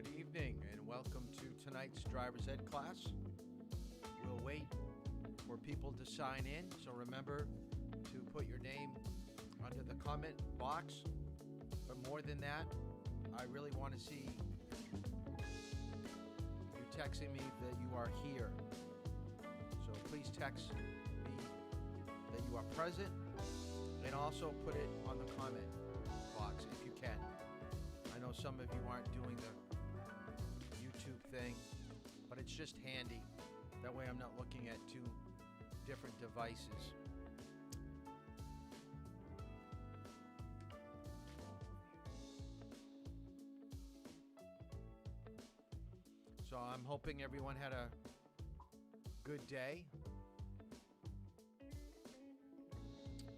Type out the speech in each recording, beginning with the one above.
Good evening and welcome to tonight's driver's ed class. We'll wait for people to sign in, so remember to put your name under the comment box. But more than that, I really want to see you texting me that you are here. So please text me that you are present and also put it on the comment box if you can. I know some of you aren't doing the YouTube thing, but it's just handy. That way I'm not looking at two different devices. So I'm hoping everyone had a good day.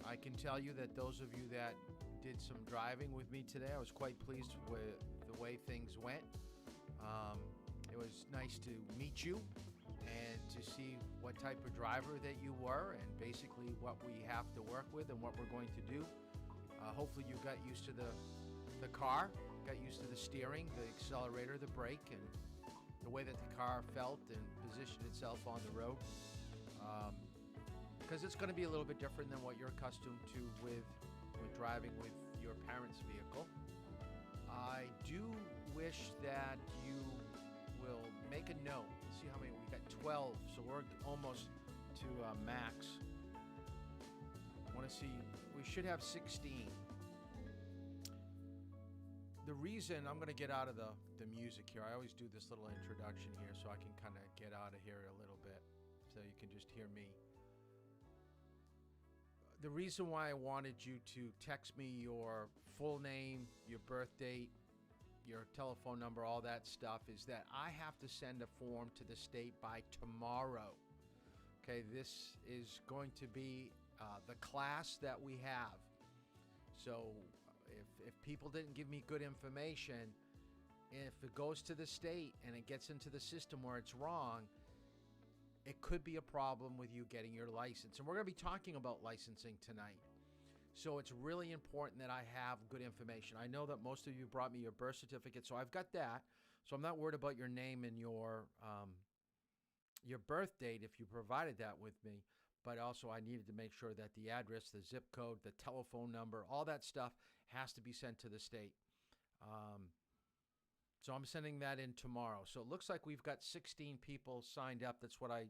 I can tell you that those of you that did some driving with me today, I was quite pleased with the way things went. It was nice to meet you and to see what type of driver that you were and basically what we have to work with and what we're going to do. Hopefully you got used to the car, got used to the steering, the accelerator, the brake, and the way that the car felt and positioned itself on the road. Because it's going to be a little bit different than what you're accustomed to with driving with your parents' vehicle. I do wish that you will make a note. See how many we got? 12, so we're almost to max. I want to see, we should have 16. The reason I'm going to get out of the music here, I always do this little introduction here so I can kind of get out of here a little bit so you can just hear me. The reason why I wanted you to text me your full name, your birth date, your telephone number, all that stuff, is that I have to send a form to the state by tomorrow. Okay, this is going to be the class that we have. So if people didn't give me good information, if it goes to the state and it gets into the system where it's wrong, it could be a problem with you getting your license. And we're going to be talking about licensing tonight. So it's really important that I have good information. I know that most of you brought me your birth certificate, so I've got that. So I'm not worried about your name and your birth date if you provided that with me. But also I needed to make sure that the address, the zip code, the telephone number, all that stuff has to be sent to the state. So I'm sending that in tomorrow. So it looks like we've got 16 people signed up. That's what I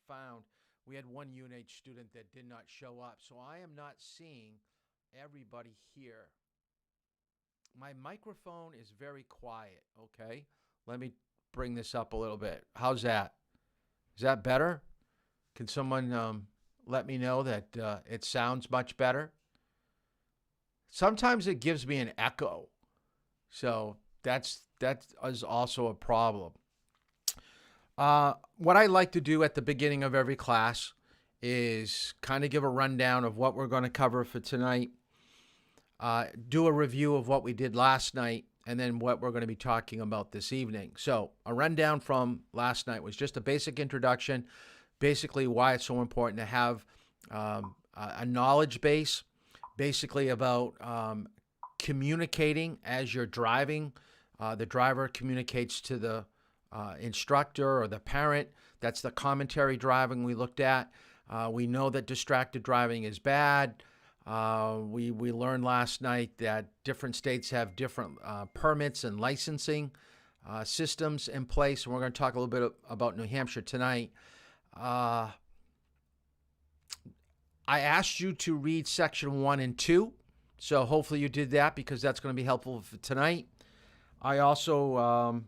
found. We had one UNH student that did not show up. So I am not seeing everybody here. My microphone is very quiet, okay? Let me bring this up a little bit. How's that? Is that better? Can someone let me know that it sounds much better? Sometimes it gives me an echo. So that is also a problem. What I like to do at the beginning of every class is kind of give a rundown of what we're going to cover for tonight, do a review of what we did last night, and then what we're going to be talking about this evening. So a rundown from last night was just a basic introduction, basically why it's so important to have a knowledge base, basically about communicating as you're driving. The driver communicates to the instructor or the parent. That's the commentary driving we looked at. We know that distracted driving is bad. We learned last night that different states have different permits and licensing systems in place. And we're going to talk a little bit about New Hampshire tonight. I asked you to read section 1 and 2. So hopefully you did that because that's going to be helpful for tonight. I also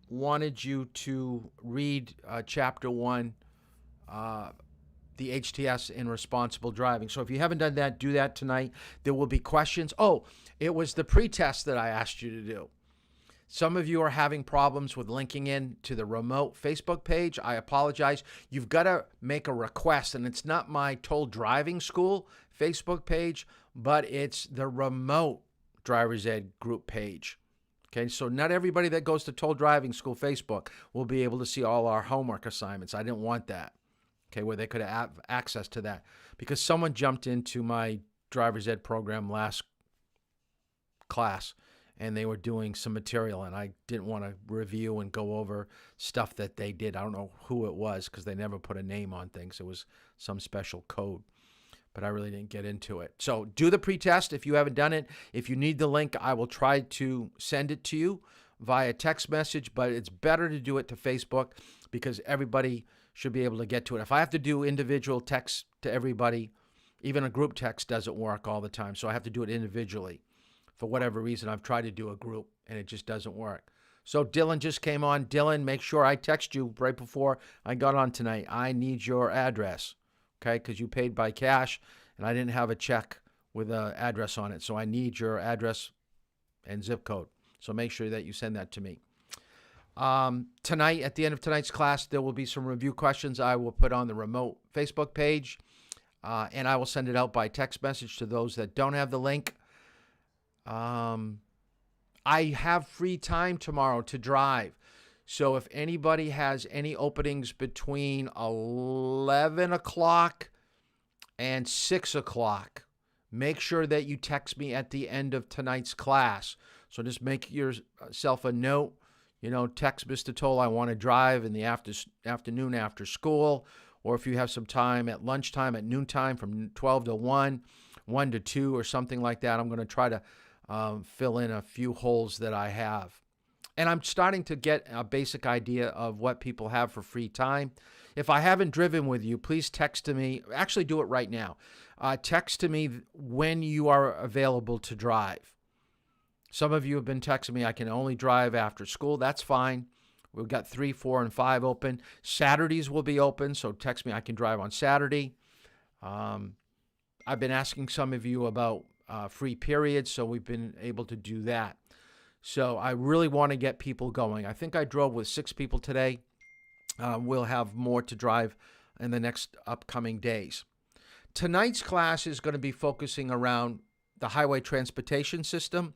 wanted you to read chapter 1, the HTS in responsible driving. So if you haven't done that, do that tonight. There will be questions. Oh, it was the pre-test that I asked you to do. Some of you are having problems with linking in to the remote Facebook page. I apologize. You've got to make a request, and it's not my Toll Driving School Facebook page, but it's the remote driver's ed group page. Okay, so not everybody that goes to Toll Driving School Facebook will be able to see all our homework assignments. I didn't want that, okay, where they could have access to that. Because someone jumped into my driver's ed program last class and they were doing some material, and I didn't want to review and go over stuff that they did. I don't know who it was because they never put a name on things. It was some special code, but I really didn't get into it. So do the pretest if you haven't done it. If you need the link, I will try to send it to you via text message, but it's better to do it to Facebook because everybody should be able to get to it. If I have to do individual text to everybody, even a group text doesn't work all the time, so I have to do it individually. For whatever reason, I've tried to do a group, and it just doesn't work. So Dylan just came on. Dylan, make sure I text you right before I got on tonight. I need your address, okay, because you paid by cash, and I didn't have a check with an address on it, so I need your address and zip code. So make sure that you send that to me. Tonight, at the end of tonight's class, there will be some review questions I will put on the remote Facebook page, and I will send it out by text message to those that don't have the link. I have free time tomorrow to drive. So if anybody has any openings between 11 o'clock and 6 o'clock, make sure that you text me at the end of tonight's class. So just make yourself a note, text Mr. Toll, I want to drive in the afternoon after school, or if you have some time at lunchtime, at noontime from 12 to 1, 1 to 2 or something like that. I'm going to try to fill in a few holes that I have. And I'm starting to get a basic idea of what people have for free time. If I haven't driven with you, please text to me. Actually, do it right now. Text to me when you are available to drive. Some of you have been texting me, I can only drive after school. That's fine. We've got 3, 4, and 5 open. Saturdays will be open, so text me. I can drive on Saturday. I've been asking some of you about free periods, so we've been able to do that. So I really want to get people going. I think I drove with 6 people today. We'll have more to drive in the next upcoming days. Tonight's class is going to be focusing around the highway transportation system.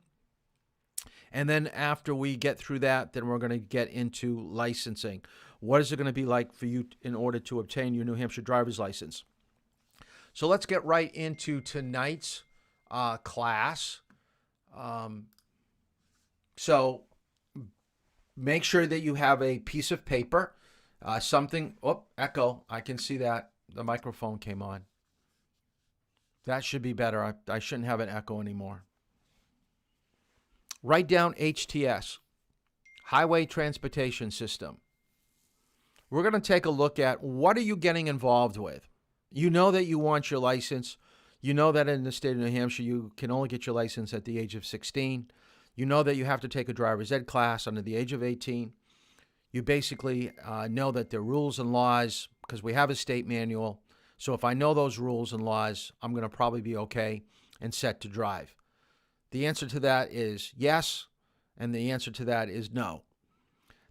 And then after we get through that, then we're going to get into licensing. What is it going to be like for you in order to obtain your New Hampshire driver's license? So let's get right into tonight's class. So make sure that you have a piece of paper, echo. I can see that the microphone came on. That should be better. I shouldn't have an echo anymore. Write down HTS, Highway Transportation System. We're going to take a look at what are you getting involved with. You know that you want your license. You know that in the state of New Hampshire, you can only get your license at the age of 16. You know that you have to take a driver's ed class under the age of 18. You basically know that there are rules and laws because we have a state manual. So if I know those rules and laws, I'm going to probably be okay and set to drive. The answer to that is yes, and the answer to that is no.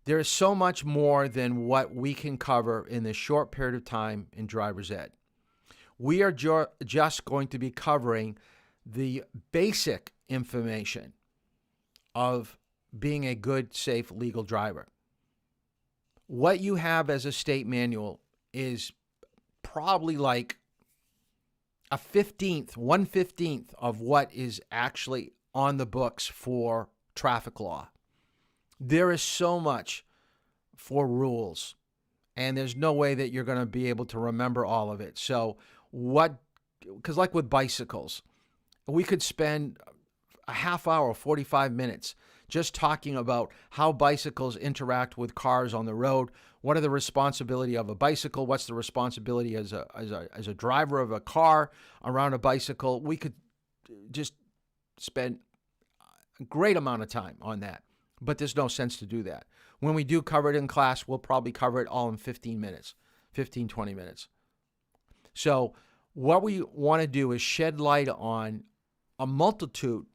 There is so much more than what we can cover in this short period of time in driver's ed. We are just going to be covering the basic information of being a good, safe, legal driver. What you have as a state manual is probably like a 1/15 of what is actually on the books for traffic law. There is so much for rules, and there's no way that you're going to be able to remember all of it. So because like with bicycles, we could spend a half hour, 45 minutes just talking about how bicycles interact with cars on the road. What are the responsibility of a bicycle? What's the responsibility as a driver of a car around a bicycle? We could just spend a great amount of time on that, but there's no sense to do that. When we do cover it in class, we'll probably cover it all in 15 minutes, 20 minutes. So what we want to do is shed light on a multitude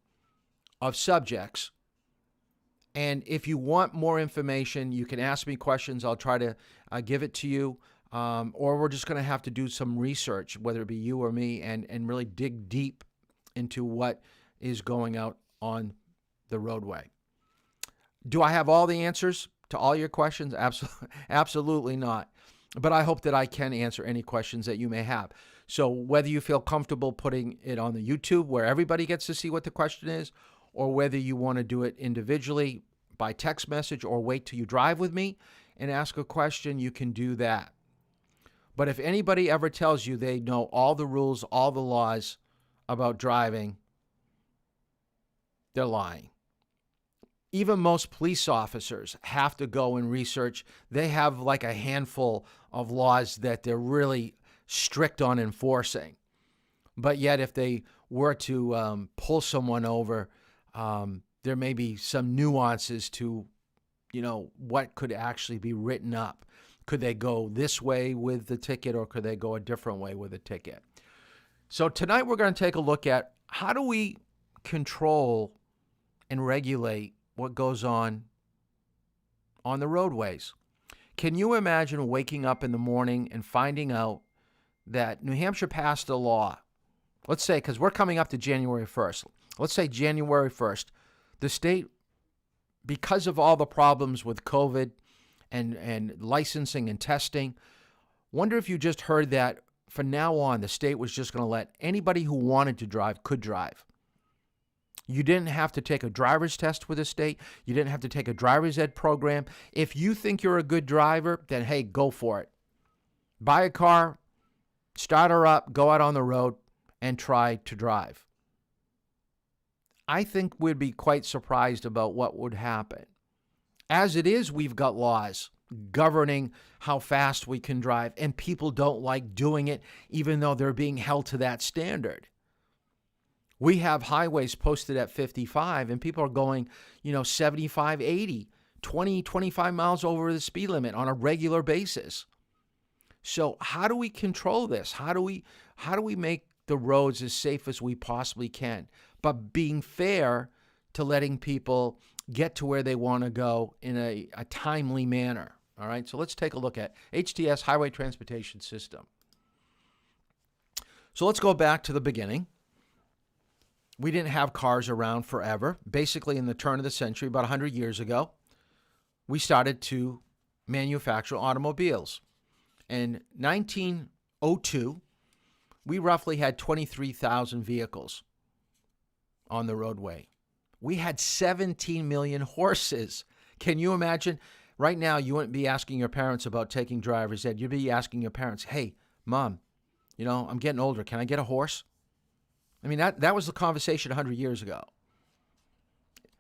of subjects. And if you want more information, you can ask me questions. I'll try to give it to you. Or we're just going to have to do some research, whether it be you or me, and really dig deep into what is going out on the roadway. Do I have all the answers to all your questions? Absolutely not. But I hope that I can answer any questions that you may have. So whether you feel comfortable putting it on the YouTube where everybody gets to see what the question is, or whether you want to do it individually by text message or wait till you drive with me and ask a question, you can do that. But if anybody ever tells you they know all the rules, all the laws about driving, they're lying. Even most police officers have to go and research. They have like a handful of laws that they're really strict on enforcing. But yet if they were to pull someone over, there may be some nuances to, what could actually be written up. Could they go this way with the ticket, or could they go a different way with the ticket? So tonight we're going to take a look at how do we control and regulate what goes on the roadways. Can you imagine waking up in the morning and finding out that New Hampshire passed a law? Let's say, because we're coming up to January 1st. Let's say January 1st. The state, because of all the problems with COVID and licensing and testing, wonder if you just heard that from now on, the state was just going to let anybody who wanted to drive could drive. You didn't have to take a driver's test with the state. You didn't have to take a driver's ed program. If you think you're a good driver, then hey, go for it. Buy a car, start her up, go out on the road, and try to drive. I think we'd be quite surprised about what would happen. As it is, we've got laws governing how fast we can drive, and people don't like doing it, even though they're being held to that standard. We have highways posted at 55, and people are going, 75, 80, 20, 25 miles over the speed limit on a regular basis. So how do we control this? How do we make the roads as safe as we possibly can, but being fair to letting people get to where they want to go in a timely manner? All right, so let's take a look at HTS, Highway Transportation System. So let's go back to the beginning. We didn't have cars around forever. Basically, in the turn of the century, about 100 years ago, we started to manufacture automobiles. In 1902, we roughly had 23,000 vehicles on the roadway. We had 17 million horses. Can you imagine? Right now, you wouldn't be asking your parents about taking driver's ed. You'd be asking your parents, hey, Mom, I'm getting older. Can I get a horse? I mean, that was the conversation 100 years ago.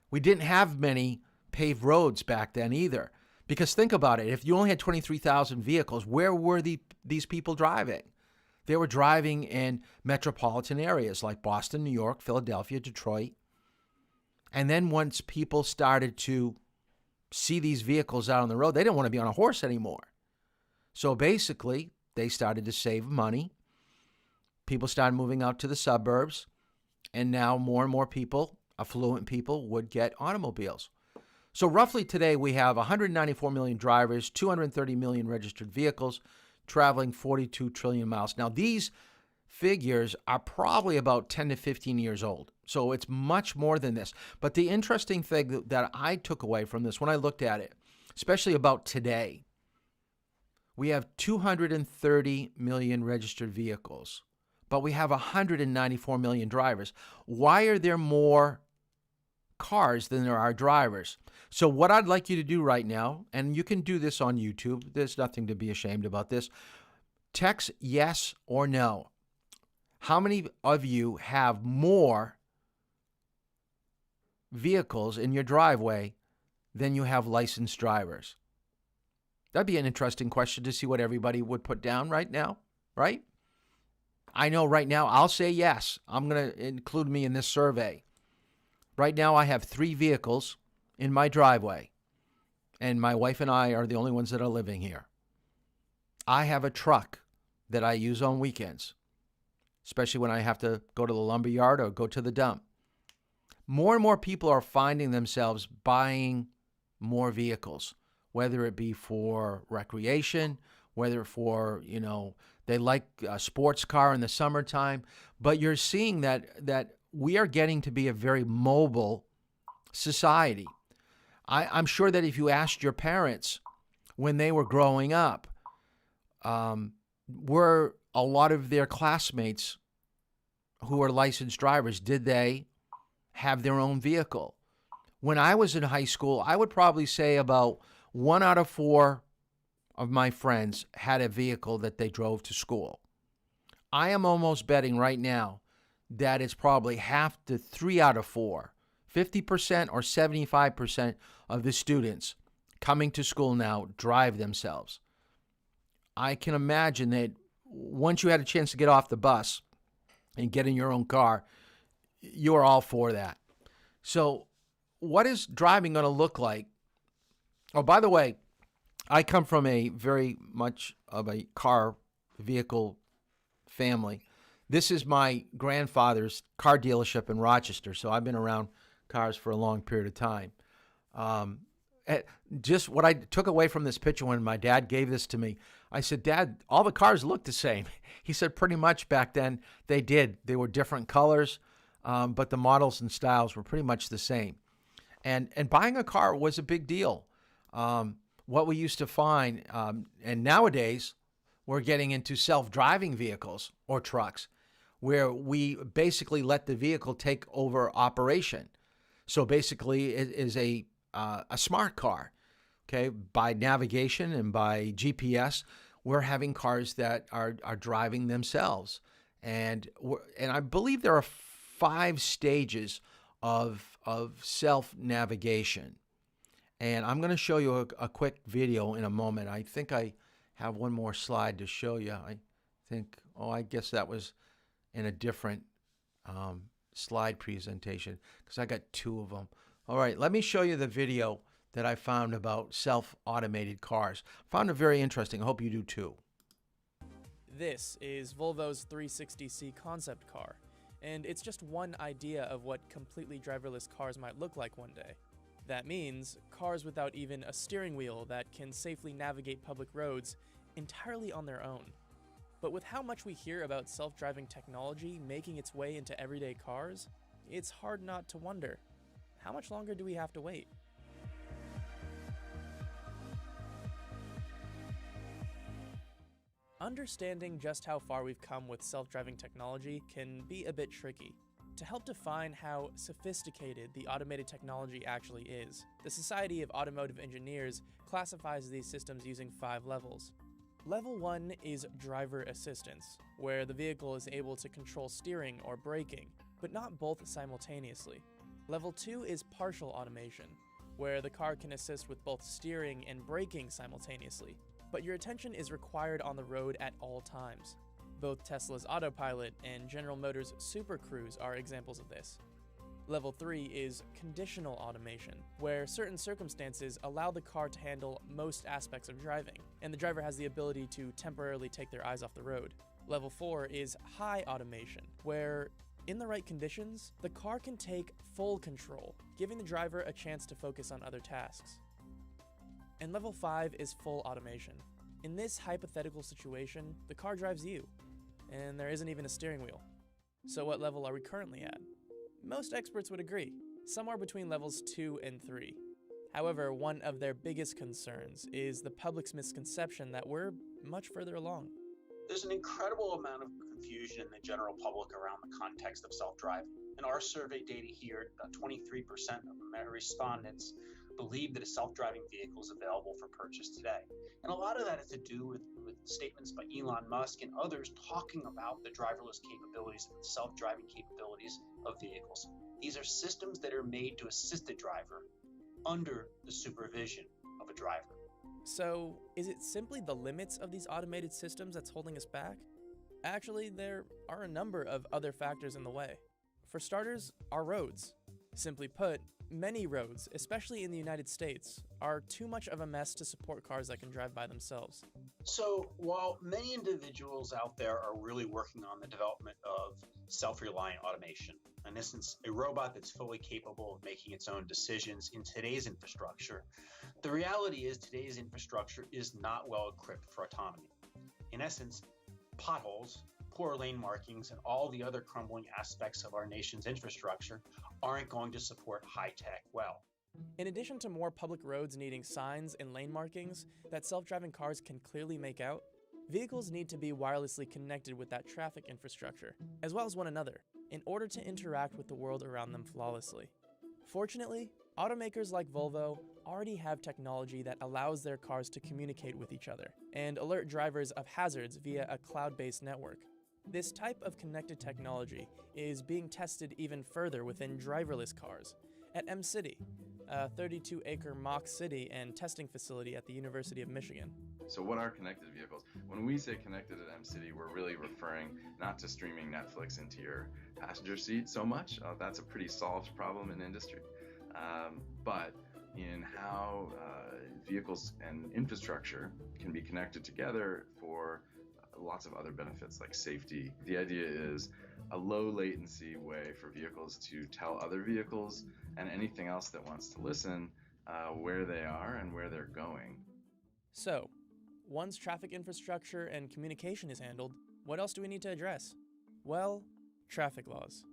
We didn't have many paved roads back then either. Because think about it. If you only had 23,000 vehicles, where were these people driving? They were driving in metropolitan areas like Boston, New York, Philadelphia, Detroit. And then once people started to see these vehicles out on the road, they didn't want to be on a horse anymore. So basically, they started to save money. People started moving out to the suburbs, and now more and more people, affluent people, would get automobiles. So roughly today, we have 194 million drivers, 230 million registered vehicles, traveling 42 trillion miles. Now, these figures are probably about 10 to 15 years old. So it's much more than this. But the interesting thing that I took away from this when I looked at it, especially about today, we have 230 million registered vehicles, but we have 194 million drivers. Why are there more cars than there are drivers? So what I'd like you to do right now, and you can do this on YouTube, there's nothing to be ashamed about this, text yes or no. How many of you have more vehicles in your driveway than you have licensed drivers? That'd be an interesting question to see what everybody would put down right now, right? I know right now I'll say yes. I'm going to include me in this survey. Right now I have 3 vehicles in my driveway, and my wife and I are the only ones that are living here. I have a truck that I use on weekends, especially when I have to go to the lumber yard or go to the dump. More and more people are finding themselves buying more vehicles, whether it be for recreation, whether for, they like a sports car in the summertime. But you're seeing that we are getting to be a very mobile society. I'm sure that if you asked your parents when they were growing up, were a lot of their classmates who are licensed drivers, did they have their own vehicle. When I was in high school, I would probably say about 1 out of 4 of my friends had a vehicle that they drove to school. I am almost betting right now that it's probably half to 3 out of 4, 50% or 75% of the students coming to school now drive themselves. I can imagine that once you had a chance to get off the bus and get in your own car, you are all for that. So what is driving going to look like? Oh, by the way, I come from a very much of a car vehicle family. This is my grandfather's car dealership in Rochester, so I've been around cars for a long period of time. Just what I took away from this picture when my dad gave this to me, I said, Dad, all the cars look the same. He said pretty much back then they did. They were different colors, but the models and styles were pretty much the same. And buying a car was a big deal. What we used to find, and nowadays we're getting into self-driving vehicles or trucks, where we basically let the vehicle take over operation. So basically it is a smart car, okay? By navigation and by GPS, we're having cars that are driving themselves. And I believe there are 5 stages of self-navigation. And I'm going to show you a quick video in a moment. I think I have one more slide to show you. I guess that was in a different slide presentation because I got 2 of them. All right, let me show you the video that I found about self-automated cars. Found it very interesting. I hope you do too. This is Volvo's 360C concept car, and it's just one idea of what completely driverless cars might look like one day. That means cars without even a steering wheel that can safely navigate public roads entirely on their own. But with how much we hear about self-driving technology making its way into everyday cars, it's hard not to wonder, how much longer do we have to wait? Understanding just how far we've come with self-driving technology can be a bit tricky. To help define how sophisticated the automated technology actually is, the Society of Automotive Engineers classifies these systems using 5 levels. Level 1 is driver assistance, where the vehicle is able to control steering or braking, but not both simultaneously. Level 2 is partial automation, where the car can assist with both steering and braking simultaneously, but your attention is required on the road at all times. Both Tesla's Autopilot and General Motors' Super Cruise are examples of this. Level 3 is conditional automation, where certain circumstances allow the car to handle most aspects of driving, and the driver has the ability to temporarily take their eyes off the road. Level 4 is high automation, where, in the right conditions, the car can take full control, giving the driver a chance to focus on other tasks. And Level 5 is full automation. In this hypothetical situation, the car drives you, and there isn't even a steering wheel. So what level are we currently at? Most experts would agree, somewhere between levels 2 and 3. However, one of their biggest concerns is the public's misconception that we're much further along. There's an incredible amount of confusion in the general public around the context of self-driving. In our survey data here, 23% of respondents believe that a self-driving vehicle is available for purchase today. And a lot of that has to do with statements by Elon Musk and others talking about the driverless capabilities and the self-driving capabilities of vehicles. These are systems that are made to assist the driver under the supervision of a driver. So, is it simply the limits of these automated systems that's holding us back? Actually, there are a number of other factors in the way. For starters, our roads. Simply put, many roads, especially in the United States, are too much of a mess to support cars that can drive by themselves. So while many individuals out there are really working on the development of self-reliant automation, in essence, a robot that's fully capable of making its own decisions in today's infrastructure, the reality is today's infrastructure is not well equipped for autonomy. In essence, potholes, poor lane markings, and all the other crumbling aspects of our nation's infrastructure aren't going to support high-tech well. In addition to more public roads needing signs and lane markings that self-driving cars can clearly make out, Vehicles need to be wirelessly connected with that traffic infrastructure, as well as one another, in order to interact with the world around them flawlessly. Fortunately, automakers like Volvo already have technology that allows their cars to communicate with each other and alert drivers of hazards via a cloud-based network. This type of connected technology is being tested even further within driverless cars at M-City, a 32-acre mock city and testing facility at the University of Michigan. So what are connected vehicles? When we say connected at M-City, we're really referring not to streaming Netflix into your passenger seat so much. That's a pretty solved problem in industry. But in how vehicles and infrastructure can be connected together for lots of other benefits like safety. The idea is a low latency way for vehicles to tell other vehicles and anything else that wants to listen where they are and where they're going. So, once traffic infrastructure and communication is handled, what else do we need to address? Well, traffic laws.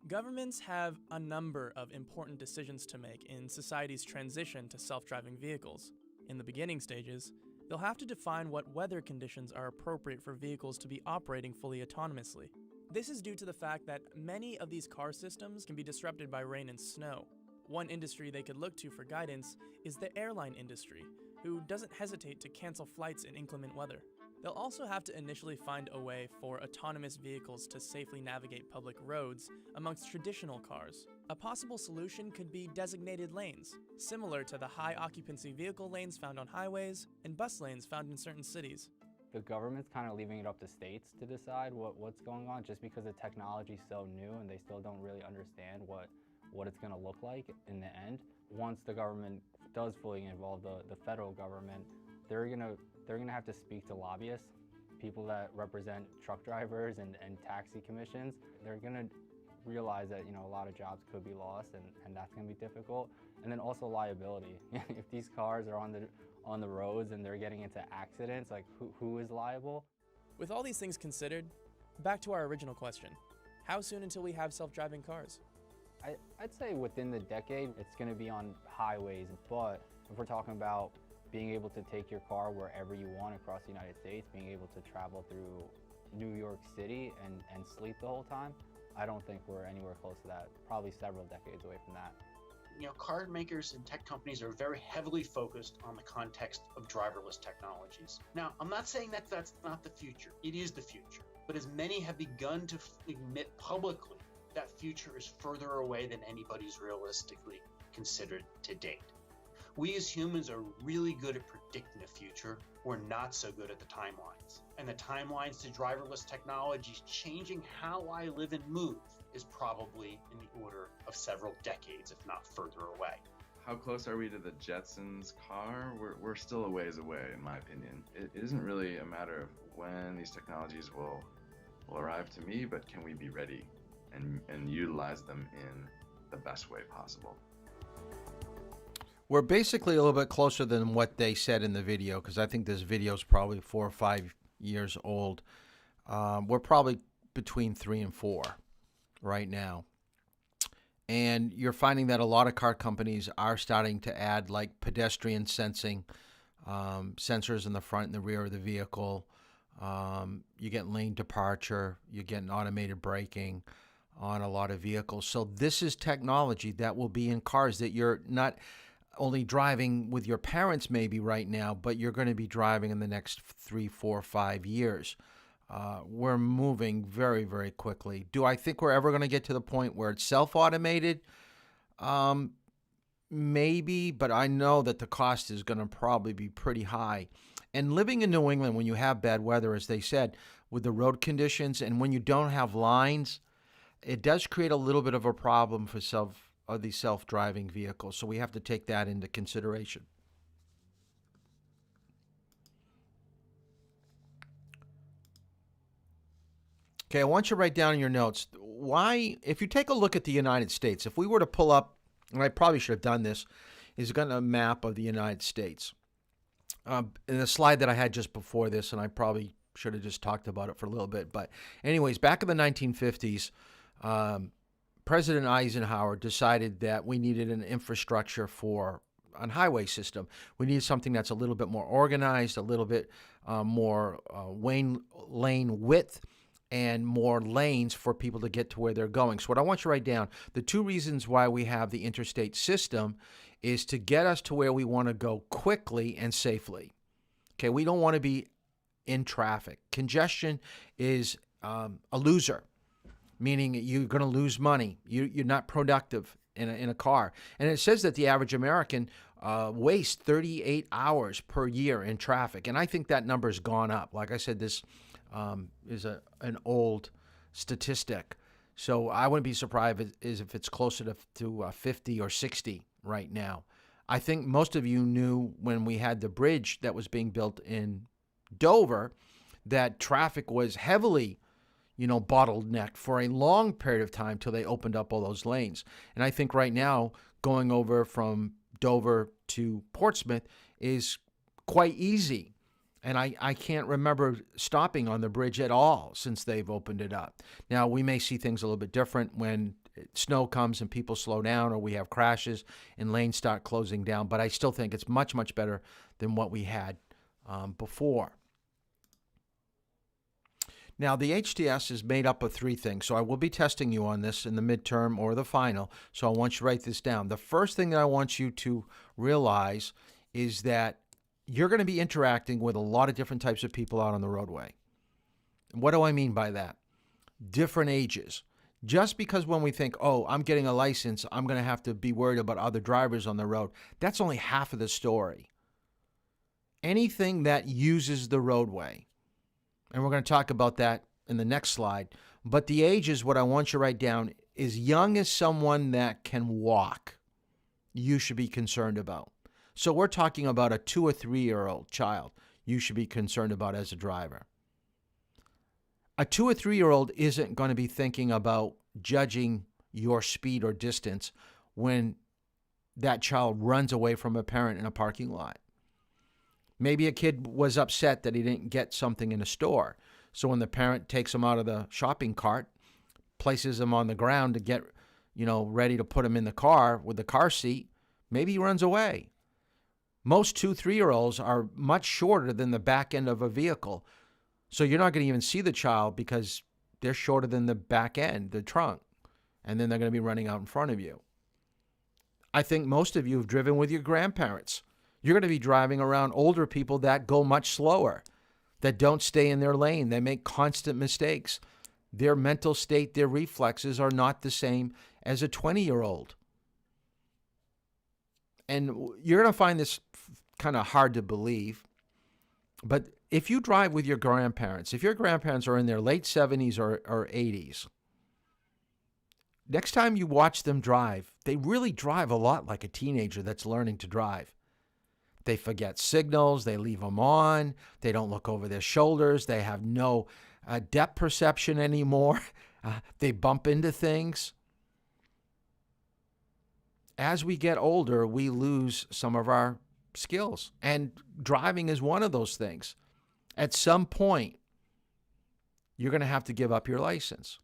Governments have a number of important decisions to make in society's transition to self-driving vehicles. In the beginning stages, they'll have to define what weather conditions are appropriate for vehicles to be operating fully autonomously. This is due to the fact that many of these car systems can be disrupted by rain and snow. One industry they could look to for guidance is the airline industry, who doesn't hesitate to cancel flights in inclement weather. They'll also have to initially find a way for autonomous vehicles to safely navigate public roads amongst traditional cars. A possible solution could be designated lanes, similar to the high-occupancy vehicle lanes found on highways and bus lanes found in certain cities. The government's kind of leaving it up to states to decide what's going on, just because the technology's so new and they still don't really understand what it's going to look like in the end. Once the government does fully involve the federal government, they're gonna have to speak to lobbyists, people that represent truck drivers and taxi commissions. They're gonna realize that a lot of jobs could be lost, and that's gonna be difficult. And then also liability. If these cars are on the roads and they're getting into accidents, like who is liable? With all these things considered, back to our original question: how soon until we have self-driving cars? I'd say within the decade, it's gonna be on highways, but if we're talking about being able to take your car wherever you want across the United States, being able to travel through New York City and sleep the whole time, I don't think we're anywhere close to that. Probably several decades away from that. Car makers and tech companies are very heavily focused on the context of driverless technologies. Now, I'm not saying that that's not the future. It is the future. But as many have begun to admit publicly, that future is further away than anybody's realistically considered to date. We as humans are really good at predicting the future. We're not so good at the timelines. And the timelines to driverless technologies changing how I live and move is probably in the order of several decades, if not further away. How close are we to the Jetsons car? We're still a ways away, in my opinion. It isn't really a matter of when these technologies will arrive to me, but can we be ready and utilize them in the best way possible? We're basically a little bit closer than what they said in the video, because I think this video is probably 4 or 5 years old. We're probably between 3 and 4 right now. And you're finding that a lot of car companies are starting to add like pedestrian sensing, sensors in the front and the rear of the vehicle. You get lane departure, you get automated braking on a lot of vehicles. So this is technology that will be in cars that you're not only driving with your parents maybe right now, but you're going to be driving in the next 3, 4, 5 years. We're moving very, very quickly. Do I think we're ever going to get to the point where it's self-automated? Maybe, but I know that the cost is going to probably be pretty high. And living in New England, when you have bad weather, as they said, with the road conditions, and when you don't have lines, it does create a little bit of a problem for these self-driving vehicles. So we have to take that into consideration. Okay, I want you to write down in your notes why, if you take a look at the United States, if we were to pull up, and I probably should have done this, is got a map of the United States. In the slide that I had just before this, and I probably should have just talked about it for a little bit. But anyways, back in the 1950s, President Eisenhower decided that we needed an infrastructure for highway system. We need something that's a little bit more organized, a little bit more lane width, and more lanes for people to get to where they're going. So what I want you to write down, the 2 reasons why we have the interstate system is to get us to where we want to go quickly and safely. Okay, we don't want to be in traffic. Congestion is a loser, meaning you're going to lose money. You're not productive in a car. And it says that the average American wastes 38 hours per year in traffic. And I think that number's gone up. Like I said, this is an old statistic. So I wouldn't be surprised if it's closer to 50 or 60 right now. I think most of you knew when we had the bridge that was being built in Dover that traffic was heavily, bottlenecked for a long period of time till they opened up all those lanes. And I think right now going over from Dover to Portsmouth is quite easy. And I can't remember stopping on the bridge at all since they've opened it up. Now, we may see things a little bit different when snow comes and people slow down or we have crashes and lanes start closing down. But I still think it's much, much better than what we had before. Now, the HTS is made up of 3 things. So I will be testing you on this in the midterm or the final. So I want you to write this down. The first thing that I want you to realize is that you're going to be interacting with a lot of different types of people out on the roadway. And what do I mean by that? Different ages. Just because when we think, oh, I'm getting a license, I'm going to have to be worried about other drivers on the road, that's only half of the story. Anything that uses the roadway, and we're going to talk about that in the next slide, but the ages, what I want you to write down, is young as someone that can walk, you should be concerned about. So we're talking about a 2 or 3-year-old child you should be concerned about as a driver. A 2 or 3-year-old isn't going to be thinking about judging your speed or distance when that child runs away from a parent in a parking lot. Maybe a kid was upset that he didn't get something in a store. So when the parent takes him out of the shopping cart, places him on the ground to get, ready to put him in the car with the car seat, maybe he runs away. Most 2, 3-year-olds are much shorter than the back end of a vehicle. So you're not going to even see the child because they're shorter than the back end, the trunk. And then they're going to be running out in front of you. I think most of you have driven with your grandparents. You're going to be driving around older people that go much slower, that don't stay in their lane. They make constant mistakes. Their mental state, their reflexes are not the same as a 20-year-old. And you're going to find this kind of hard to believe. But if you drive with your grandparents, if your grandparents are in their late 70s or 80s, next time you watch them drive, they really drive a lot like a teenager that's learning to drive. They forget signals. They leave them on. They don't look over their shoulders. They have no depth perception anymore. They bump into things. As we get older, we lose some of our skills. And driving is one of those things. At some point, you're going to have to give up your license.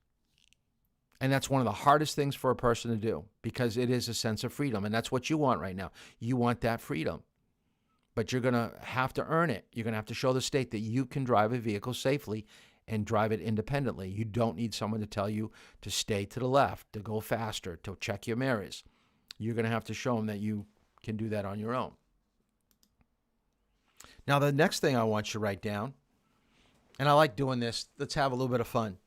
And that's one of the hardest things for a person to do because it is a sense of freedom. And that's what you want right now. You want that freedom. But you're going to have to earn it. You're going to have to show the state that you can drive a vehicle safely and drive it independently. You don't need someone to tell you to stay to the left, to go faster, to check your mirrors. You're going to have to show them that you can do that on your own. Now, the next thing I want you to write down, and I like doing this, let's have a little bit of fun.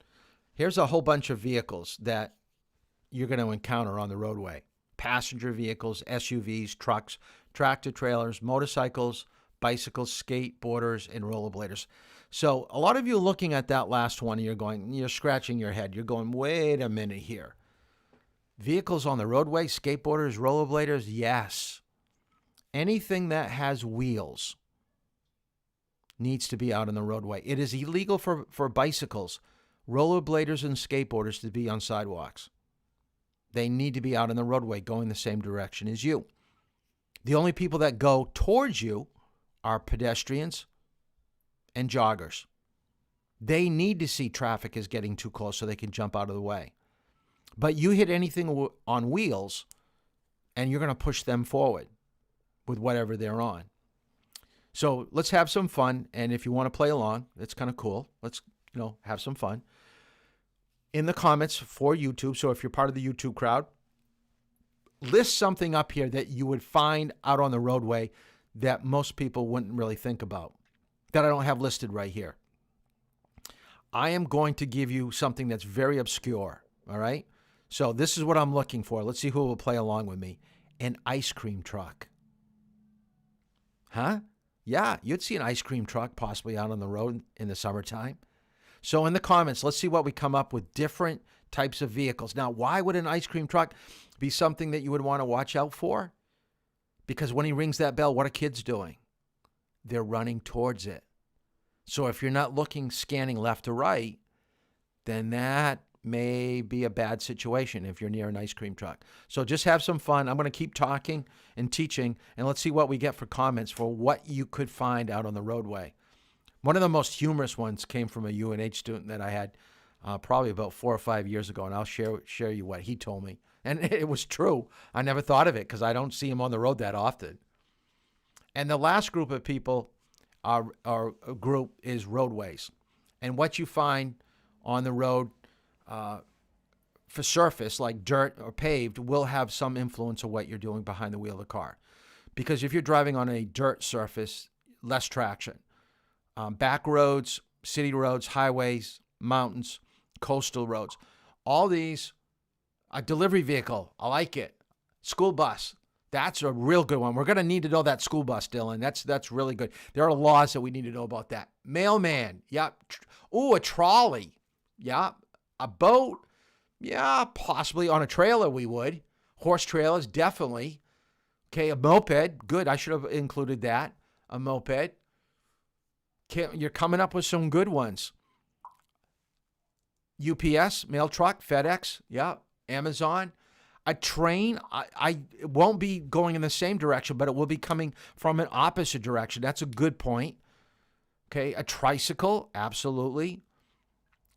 Here's a whole bunch of vehicles that you're going to encounter on the roadway. Passenger vehicles, SUVs, trucks, tractor trailers, motorcycles, bicycles, skateboarders, and rollerbladers. So a lot of you looking at that last one, you're scratching your head. You're going, wait a minute here. Vehicles on the roadway, skateboarders, rollerbladers, yes. Anything that has wheels needs to be out on the roadway. It is illegal for bicycles, rollerbladers, and skateboarders to be on sidewalks. They need to be out on the roadway going the same direction as you. The only people that go towards you are pedestrians and joggers. They need to see traffic is getting too close so they can jump out of the way. But you hit anything on wheels, and you're going to push them forward. with whatever they're on. So let's have some fun. And if you want to play along, it's kind of cool. Let's, have some fun. In the comments for YouTube, so if you're part of the YouTube crowd, list something up here that you would find out on the roadway that most people wouldn't really think about, that I don't have listed right here. I am going to give you something that's very obscure, all right? So this is what I'm looking for. Let's see who will play along with me. An ice cream truck. Huh? Yeah, you'd see an ice cream truck possibly out on the road in the summertime. So in the comments, let's see what we come up with, different types of vehicles. Now, why would an ice cream truck be something that you would want to watch out for? Because when he rings that bell, what are kids doing? They're running towards it. So if you're not looking, scanning left to right, then that may be a bad situation if you're near an ice cream truck. So just have some fun. I'm going to keep talking and teaching, and let's see what we get for comments for what you could find out on the roadway. One of the most humorous ones came from a UNH student that I had probably about 4 or 5 years ago, and I'll share you what he told me. And it was true. I never thought of it because I don't see him on the road that often. And the last group of people, our group, is roadways. And what you find on the road for surface, like dirt or paved, will have some influence of what you're doing behind the wheel of the car. Because if you're driving on a dirt surface, less traction. Back roads, city roads, highways, mountains, coastal roads. All these, a delivery vehicle, I like it. School bus, that's a real good one. We're going to need to know that school bus, Dylan. That's really good. There are laws that we need to know about that. Mailman, yeah. Ooh, a trolley, yeah. A boat, yeah, possibly on a trailer we would. Horse trailers, definitely. Okay, a moped, good. I should have included that, a moped. You're coming up with some good ones. UPS, mail truck, FedEx, yeah, Amazon. A train, I won't be going in the same direction, but it will be coming from an opposite direction. That's a good point. Okay, a tricycle, absolutely.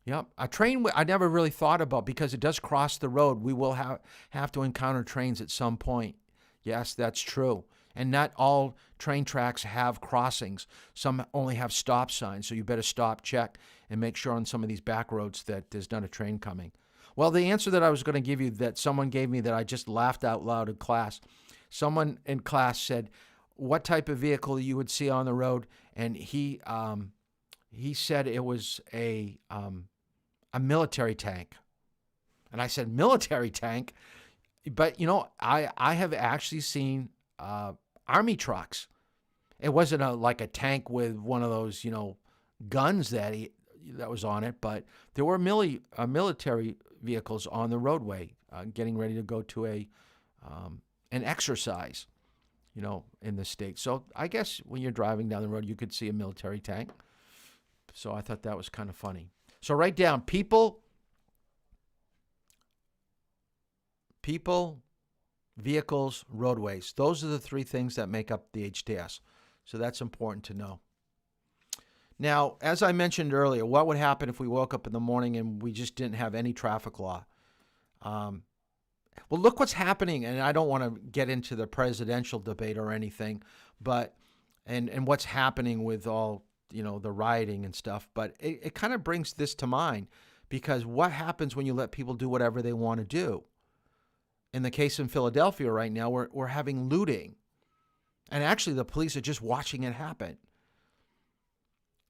Yep, a train I never really thought about because it does cross the road. We will have to encounter trains at some point. Yes, that's true. And not all train tracks have crossings. Some only have stop signs, so you better stop, check, and make sure on some of these back roads that there's not a train coming. Well, the answer that I was going to give you that someone gave me that I just laughed out loud in class, someone in class said, what type of vehicle you would see on the road? And he said it was a military tank. And I said, military tank? But, I have actually seen Army trucks. It wasn't like a tank with one of those, guns that was on it, but there were military vehicles on the roadway getting ready to go to an exercise, in the state. So I guess when you're driving down the road, you could see a military tank. So I thought that was kind of funny. So write down people, vehicles, roadways. Those are the three things that make up the HTS. So that's important to know. Now, as I mentioned earlier, what would happen if we woke up in the morning and we just didn't have any traffic law? Well, look what's happening, and I don't want to get into the presidential debate or anything, but and what's happening with all, the rioting and stuff, but it kind of brings this to mind, because what happens when you let people do whatever they want to do? In the case in Philadelphia right now, we're having looting. And actually, the police are just watching it happen.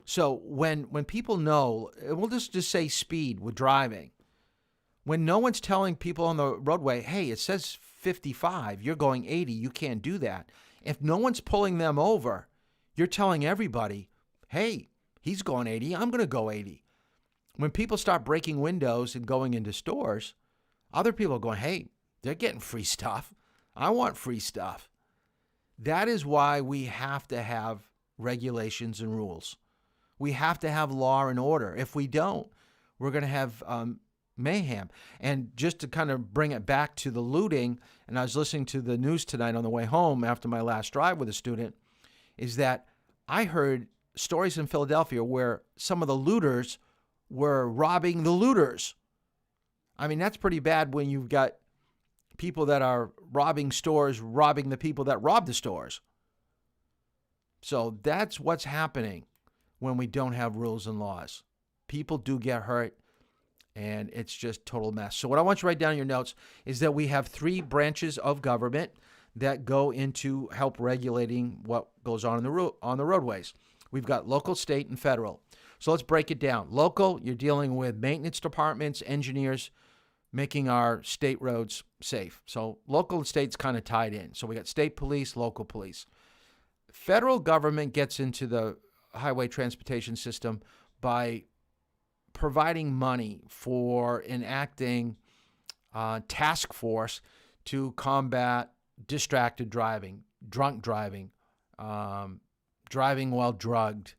So when people know, we'll just say speed with driving. When no one's telling people on the roadway, hey, it says 55, you're going 80, you can't do that. If no one's pulling them over, you're telling everybody, hey, he's going 80, I'm going to go 80. When people start breaking windows and going into stores, other people are going, hey, they're getting free stuff. I want free stuff. That is why we have to have regulations and rules. We have to have law and order. If we don't, we're going to have mayhem. And just to kind of bring it back to the looting, and I was listening to the news tonight on the way home after my last drive with a student, is that I heard stories in Philadelphia where some of the looters were robbing the looters. I mean, that's pretty bad when you've got people that are robbing stores robbing the people that rob the stores. So that's what's happening when we don't have rules and laws. People do get hurt, and it's just total mess. So what I want you to write down in your notes is that we have 3 branches of government that go into help regulating what goes on the roadways. We've got local, state, and federal. So let's break it down. Local, you're dealing with maintenance departments, engineers, making our state roads safe. So local and state's kind of tied in. So we got state police, local police. Federal government gets into the highway transportation system by providing money for enacting task force to combat distracted driving, drunk driving, driving while drugged,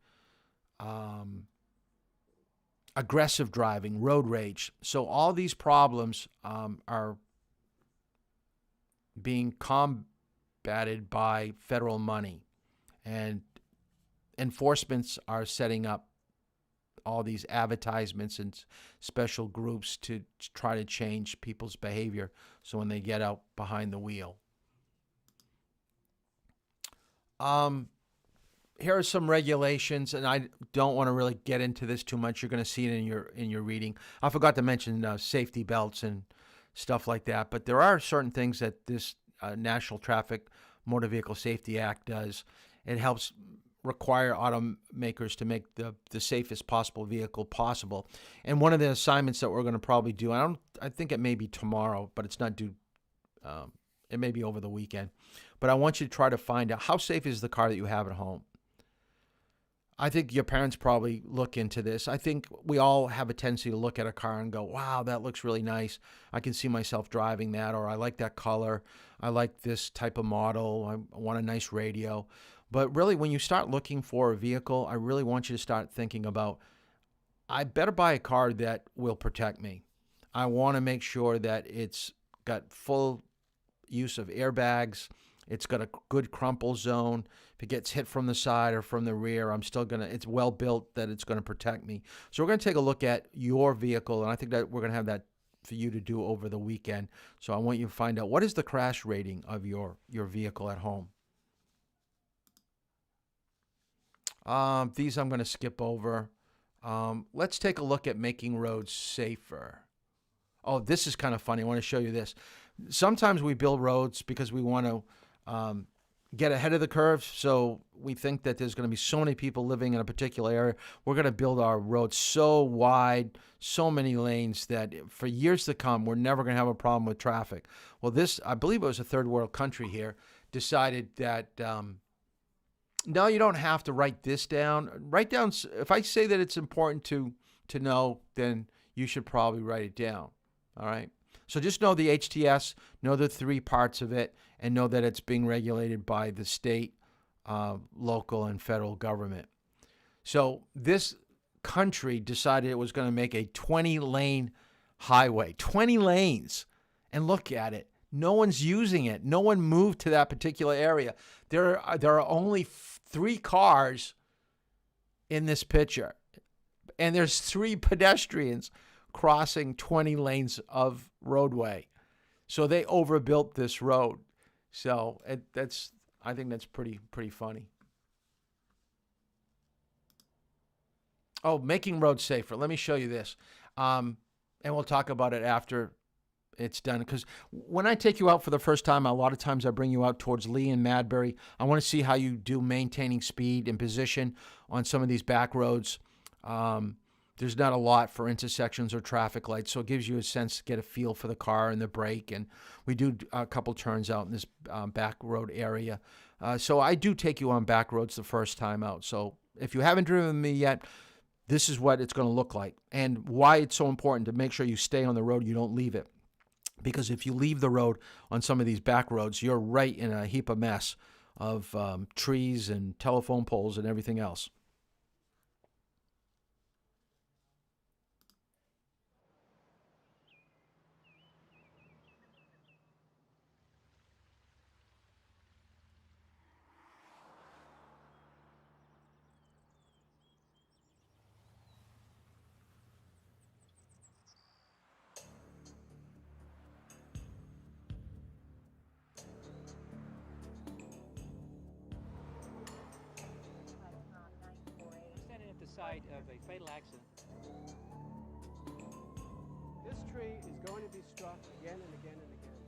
aggressive driving, road rage. So all these problems are being combated by federal money, and enforcements are setting up all these advertisements and special groups to try to change people's behavior so when they get out behind the wheel. Here are some regulations, and I don't want to really get into this too much. You're going to see it in your reading. I forgot to mention safety belts and stuff like that, but there are certain things that this National Traffic Motor Vehicle Safety Act does. It helps require automakers to make the safest possible vehicle possible. And one of the assignments that we're going to probably do, I think it may be tomorrow, but it's not due. It may be over the weekend. But I want you to try to find out how safe is the car that you have at home. I think your parents probably look into this. I think we all have a tendency to look at a car and go, wow, that looks really nice. I can see myself driving that, or I like that color. I like this type of model. I want a nice radio. But really, when you start looking for a vehicle, I really want you to start thinking about, I better buy a car that will protect me. I want to make sure that it's got full use of airbags. It's got a good crumple zone. If it gets hit from the side or from the rear, it's well built that it's going to protect me. So we're going to take a look at your vehicle, and I think that we're going to have that for you to do over the weekend. So I want you to find out, what is the crash rating of your vehicle at home? These I'm going to skip over. Let's take a look at making roads safer. Oh, this is kind of funny. I want to show you this. Sometimes we build roads because we want to get ahead of the curve. So we think that there's going to be so many people living in a particular area. We're going to build our roads so wide, so many lanes, that for years to come, we're never going to have a problem with traffic. Well, I believe it was a third world country here, decided that, no, you don't have to write this down. Write down, if I say that it's important to know, then you should probably write it down. All right. So just know the HTS, know the 3 parts of it, and know that it's being regulated by the state, local, and federal government. So this country decided it was going to make a 20-lane highway, 20 lanes, and look at it. No one's using it. No one moved to that particular area. There are only 3 cars in this picture, and there's 3 pedestrians crossing 20 lanes of roadway. So they overbuilt this road. So I think that's pretty funny. Oh, making roads safer. Let me show you this. And we'll talk about it after it's done. Because when I take you out for the first time, a lot of times I bring you out towards Lee and Madbury. I want to see how you do maintaining speed and position on some of these back roads. There's not a lot for intersections or traffic lights, so it gives you a sense to get a feel for the car and the brake. And we do a couple turns out in this back road area. So I do take you on back roads the first time out. So if you haven't driven with me yet, this is what it's going to look like, and why it's so important to make sure you stay on the road, you don't leave it. Because if you leave the road on some of these back roads, you're right in a heap of mess of trees and telephone poles and everything else. site of a fatal accident. This tree is going to be struck again and again and again.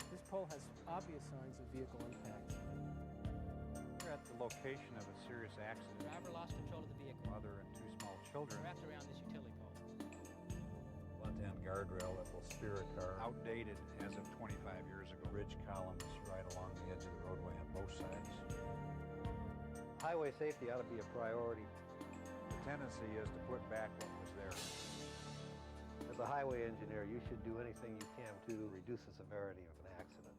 This pole has obvious signs of vehicle impact. We're at the location of a serious accident. The driver lost control of the vehicle. Mother and two small children. Wrapped around this utility pole. Left-hand guardrail that will steer a car. Outdated as of 25 years ago. Ridge columns right along the edge of the roadway on both sides. Highway safety ought to be a priority. The tendency is to put back what was there. As a highway engineer, you should do anything you can to reduce the severity of an accident.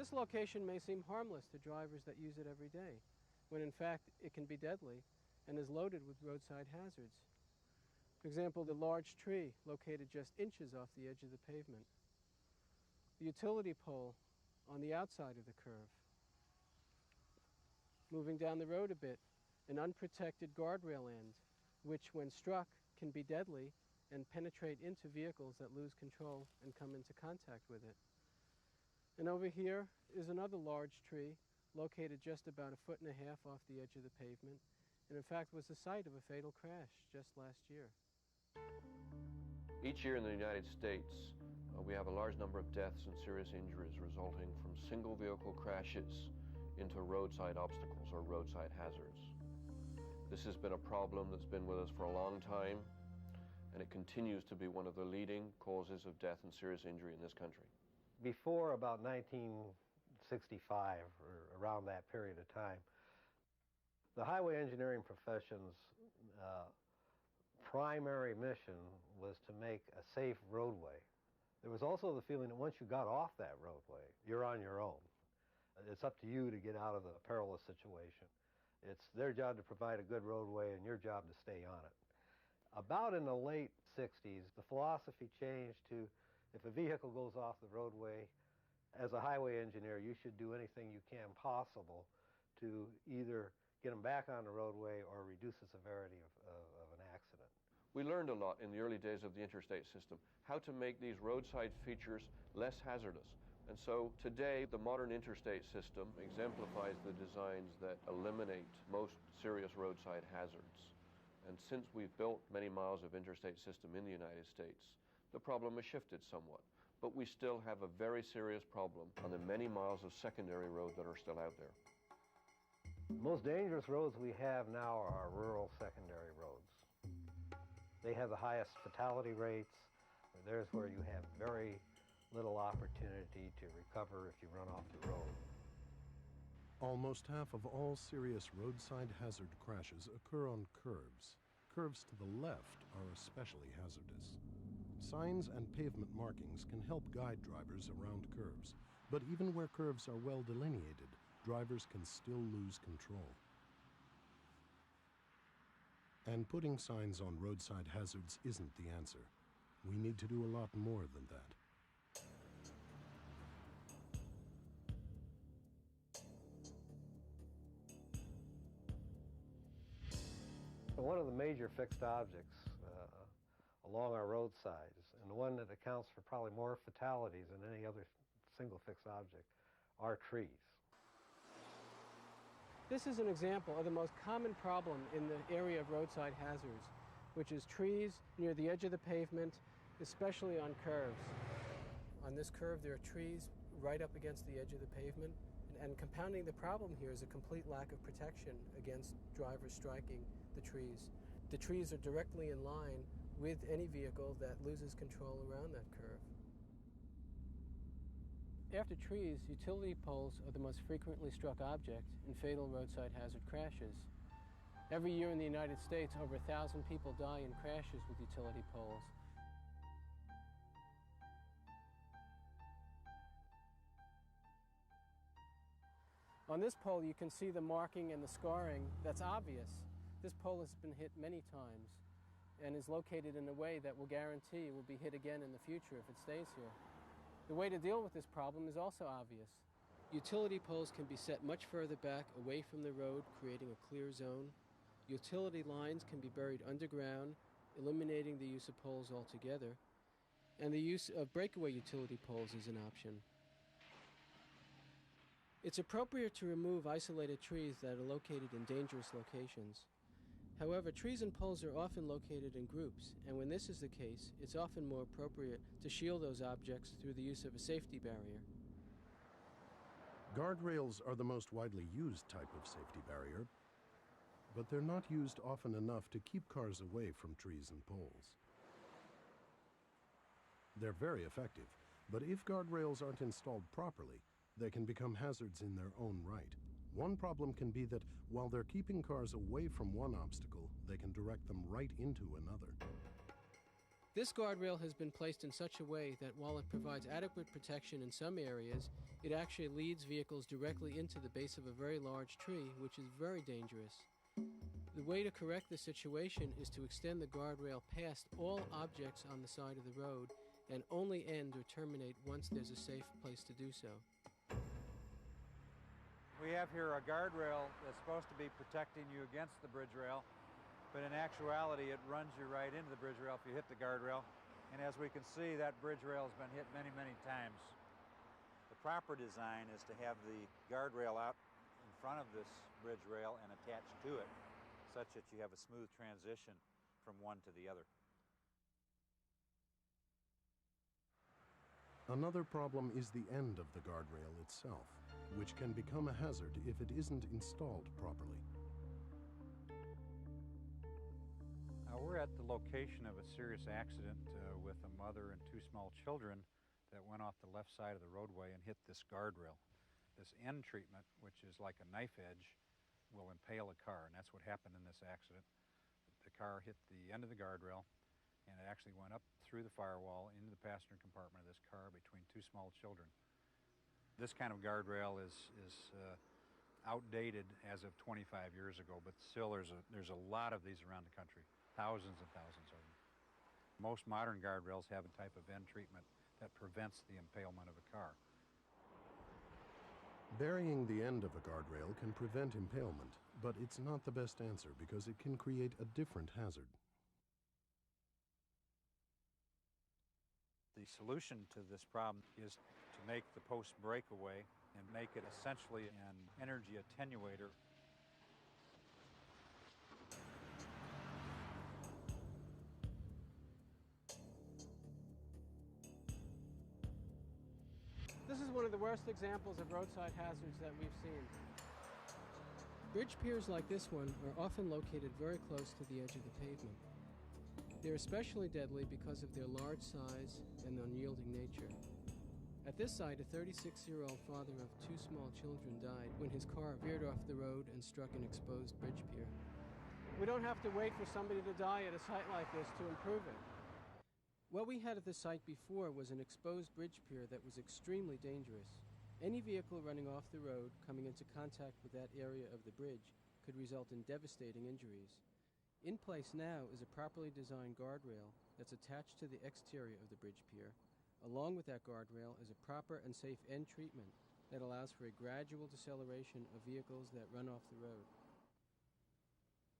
This location may seem harmless to drivers that use it every day, when in fact it can be deadly and is loaded with roadside hazards. For example, the large tree located just inches off the edge of the pavement. The utility pole on the outside of the curve. Moving down the road a bit, an unprotected guardrail end, which when struck can be deadly and penetrate into vehicles that lose control and come into contact with it. And over here is another large tree located just about 1.5 feet off the edge of the pavement, and in fact was the site of a fatal crash just last year. Each year in the United States, we have a large number of deaths and serious injuries resulting from single vehicle crashes into roadside obstacles or roadside hazards. This has been a problem that's been with us for a long time, and it continues to be one of the leading causes of death and serious injury in this country. Before about 1965, or around that period of time, the highway engineering profession's primary mission was to make a safe roadway. There was also the feeling that once you got off that roadway, you're on your own. It's up to you to get out of the perilous situation. It's their job to provide a good roadway and your job to stay on it. About in the late 60s, the philosophy changed to, if a vehicle goes off the roadway, as a highway engineer, you should do anything you can possible to either get them back on the roadway or reduce the severity of an accident. We learned a lot in the early days of the interstate system, how to make these roadside features less hazardous. And so today, the modern interstate system exemplifies the designs that eliminate most serious roadside hazards. And since we've built many miles of interstate system in the United States, the problem has shifted somewhat. But we still have a very serious problem on the many miles of secondary road that are still out there. The most dangerous roads we have now are rural secondary roads. They have the highest fatality rates. There's where you have very little opportunity to recover if you run off the road. Almost half of all serious roadside hazard crashes occur on curves. Curves to the left are especially hazardous. Signs and pavement markings can help guide drivers around curves, but even where curves are well delineated, drivers can still lose control. And putting signs on roadside hazards isn't the answer. We need to do a lot more than that. One of the major fixed objects along our roadsides, and the one that accounts for probably more fatalities than any other single fixed object, are trees. This is an example of the most common problem in the area of roadside hazards, which is trees near the edge of the pavement, especially on curves. On this curve, there are trees right up against the edge of the pavement, and compounding the problem here is a complete lack of protection against drivers striking the trees. The trees are directly in line with any vehicle that loses control around that curve. After trees, utility poles are the most frequently struck object in fatal roadside hazard crashes. Every year in the United States, over 1,000 people die in crashes with utility poles. On this pole, you can see the marking and the scarring that's obvious. This pole has been hit many times and is located in a way that will guarantee it will be hit again in the future if it stays here. The way to deal with this problem is also obvious. Utility poles can be set much further back away from the road, creating a clear zone. Utility lines can be buried underground, eliminating the use of poles altogether. And the use of breakaway utility poles is an option. It's appropriate to remove isolated trees that are located in dangerous locations. However, trees and poles are often located in groups, and when this is the case, it's often more appropriate to shield those objects through the use of a safety barrier. Guardrails are the most widely used type of safety barrier, but they're not used often enough to keep cars away from trees and poles. They're very effective, but if guardrails aren't installed properly, they can become hazards in their own right. One problem can be that while they're keeping cars away from one obstacle, they can direct them right into another. This guardrail has been placed in such a way that while it provides adequate protection in some areas, it actually leads vehicles directly into the base of a very large tree, which is very dangerous. The way to correct the situation is to extend the guardrail past all objects on the side of the road and only end or terminate once there's a safe place to do so. We have here a guardrail that's supposed to be protecting you against the bridge rail, but in actuality it runs you right into the bridge rail if you hit the guardrail. And as we can see, that bridge rail has been hit many, many times. The proper design is to have the guardrail out in front of this bridge rail and attached to it, such that you have a smooth transition from one to the other. Another problem is the end of the guardrail itself, which can become a hazard if it isn't installed properly. We're at the location of a serious accident with a mother and two small children that went off the left side of the roadway and hit this guardrail. This end treatment, which is like a knife edge, will impale a car, and that's what happened in this accident. The car hit the end of the guardrail, and it actually went up through the firewall into the passenger compartment of this car between two small children. This kind of guardrail is outdated as of 25 years ago, but still there's a lot of these around the country, thousands and thousands of them. Most modern guardrails have a type of end treatment that prevents the impalement of a car. Burying the end of a guardrail can prevent impalement, but it's not the best answer because it can create a different hazard. The solution to this problem is to make the post breakaway and make it essentially an energy attenuator. This is one of the worst examples of roadside hazards that we've seen. Bridge piers like this one are often located very close to the edge of the pavement. They're especially deadly because of their large size and unyielding nature. At this site, a 36-year-old father of two small children died when his car veered off the road and struck an exposed bridge pier. We don't have to wait for somebody to die at a site like this to improve it. What we had at the site before was an exposed bridge pier that was extremely dangerous. Any vehicle running off the road coming into contact with that area of the bridge could result in devastating injuries. In place now is a properly designed guardrail that's attached to the exterior of the bridge pier. Along with that guardrail is a proper and safe end treatment that allows for a gradual deceleration of vehicles that run off the road.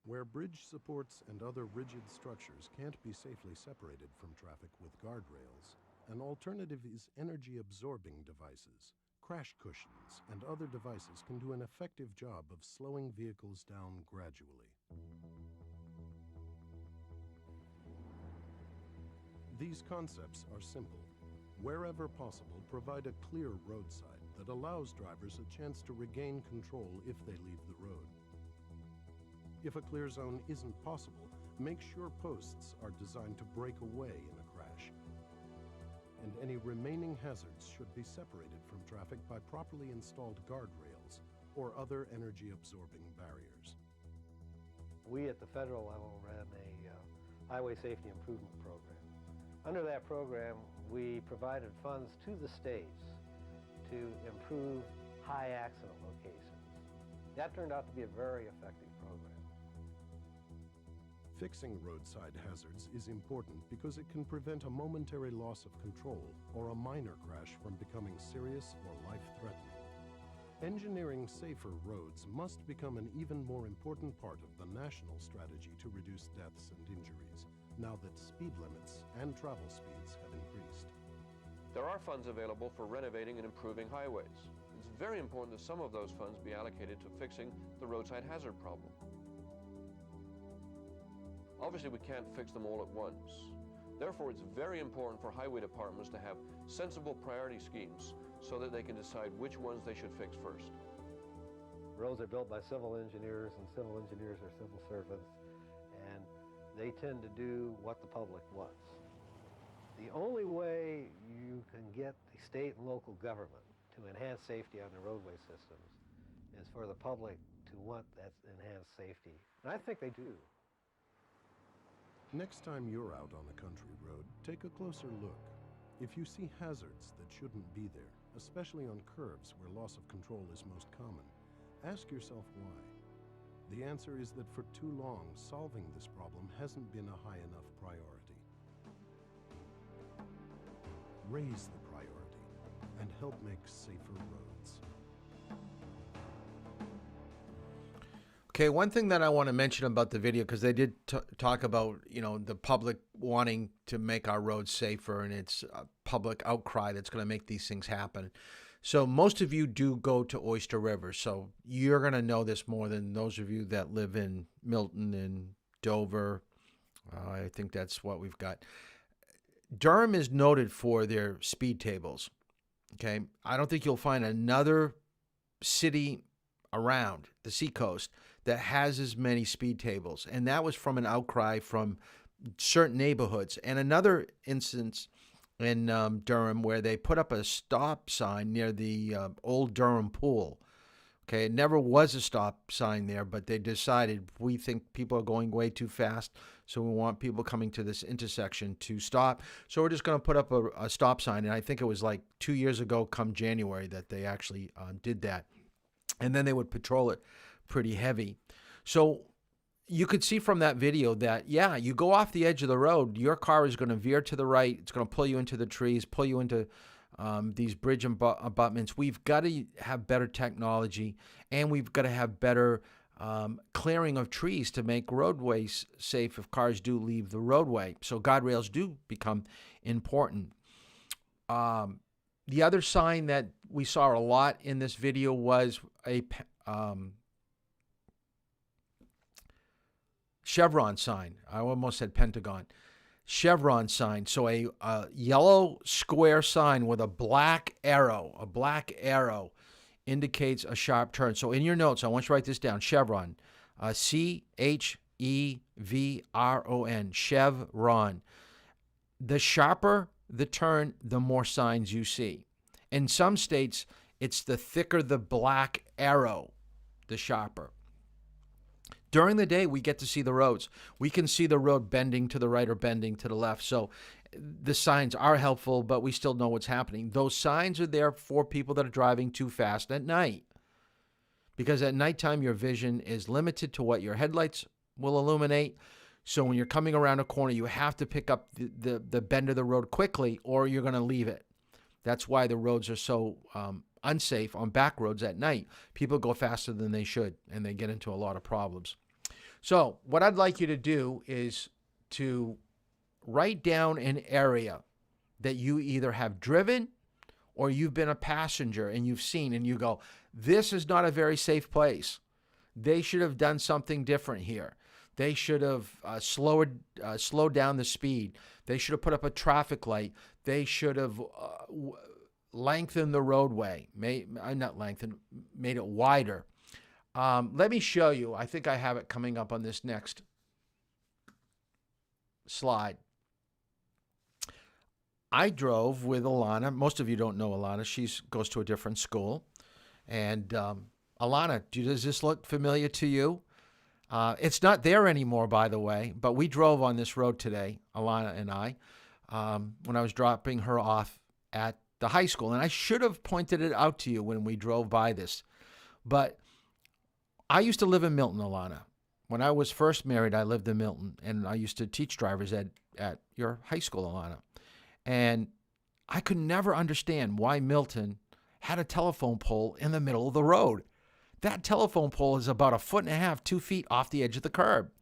Where bridge supports and other rigid structures can't be safely separated from traffic with guardrails, an alternative is energy-absorbing devices. Crash cushions and other devices can do an effective job of slowing vehicles down gradually. These concepts are simple. Wherever possible, provide a clear roadside that allows drivers a chance to regain control if they leave the road. If a clear zone isn't possible, make sure posts are designed to break away in a crash. And any remaining hazards should be separated from traffic by properly installed guardrails or other energy-absorbing barriers. We at the federal level ran a highway safety improvement program. Under that program, we provided funds to the states to improve high accident locations. That turned out to be a very effective program. Fixing roadside hazards is important because it can prevent a momentary loss of control or a minor crash from becoming serious or life-threatening. Engineering safer roads must become an even more important part of the national strategy to reduce deaths and injuries, now that speed limits and travel speeds have increased. There are funds available for renovating and improving highways. It's very important that some of those funds be allocated to fixing the roadside hazard problem. Obviously, we can't fix them all at once. Therefore, it's very important for highway departments to have sensible priority schemes so that they can decide which ones they should fix first. Roads are built by civil engineers, and civil engineers are civil servants, and they tend to do what the public wants. The only way you can get the state and local government to enhance safety on the roadway systems is for the public to want that enhanced safety. And I think they do. Next time you're out on a country road, take a closer look. If you see hazards that shouldn't be there, especially on curves where loss of control is most common, ask yourself why. The answer is that for too long, solving this problem hasn't been a high enough priority. Raise the priority and help make safer roads. Okay, one thing that I want to mention about the video, because they did talk about, the public wanting to make our roads safer, and it's a public outcry that's going to make these things happen. So most of you do go to Oyster River, so you're going to know this more than those of you that live in Milton and Dover. I think that's what we've got. Durham is noted for their speed tables. Okay, I don't think you'll find another city around the seacoast that has as many speed tables, and that was from an outcry from certain neighborhoods. And another instance in Durham where they put up a stop sign near the old Durham pool. Okay, it never was a stop sign there, but they decided, we think people are going way too fast, so we want people coming to this intersection to stop. So we're just going to put up a stop sign, and I think it was like 2 years ago come January that they actually did that. And then they would patrol it pretty heavy. So you could see from that video that, yeah, you go off the edge of the road, your car is going to veer to the right. It's going to pull you into the trees, pull you into these bridge abutments. We've got to have better technology, and we've got to have better clearing of trees to make roadways safe if cars do leave the roadway. So guardrails do become important. The other sign that we saw a lot in this video was a chevron sign. I almost said Pentagon. Chevron sign. So a yellow square sign with a black arrow. A black arrow indicates a sharp turn. So in your notes, I want you to write this down. Chevron. C-H-E-V-R-O-N. Chevron. The sharper the turn, the more signs you see. In some states, it's the thicker the black arrow, the sharper. During the day, we get to see the roads. We can see the road bending to the right or bending to the left. So the signs are helpful, but we still know what's happening. Those signs are there for people that are driving too fast at night. Because at nighttime, your vision is limited to what your headlights will illuminate. So when you're coming around a corner, you have to pick up the bend of the road quickly, or you're going to leave it. That's why the roads are so unsafe on back roads at night. People go faster than they should, and they get into a lot of problems. So what I'd like you to do is to write down an area that you either have driven or you've been a passenger and you've seen, and you go, this is not a very safe place. They should have done something different here. They should have slowed down the speed. They should have put up a traffic light. They should have lengthened the roadway. Not lengthened, made it wider. Let me show you. I think I have it coming up on this next slide. I drove with Alana. Most of you don't know Alana. She goes to a different school. And Alana, does this look familiar to you? It's not there anymore, by the way, but we drove on this road today, Alana and I, when I was dropping her off at the high school. And I should have pointed it out to you when we drove by this. But I used to live in Milton, Alana. When I was first married, I lived in Milton, and I used to teach drivers at your high school, Alana. And I could never understand why Milton had a telephone pole in the middle of the road. That telephone pole is about 1.5 feet, 2 feet off the edge of the curb.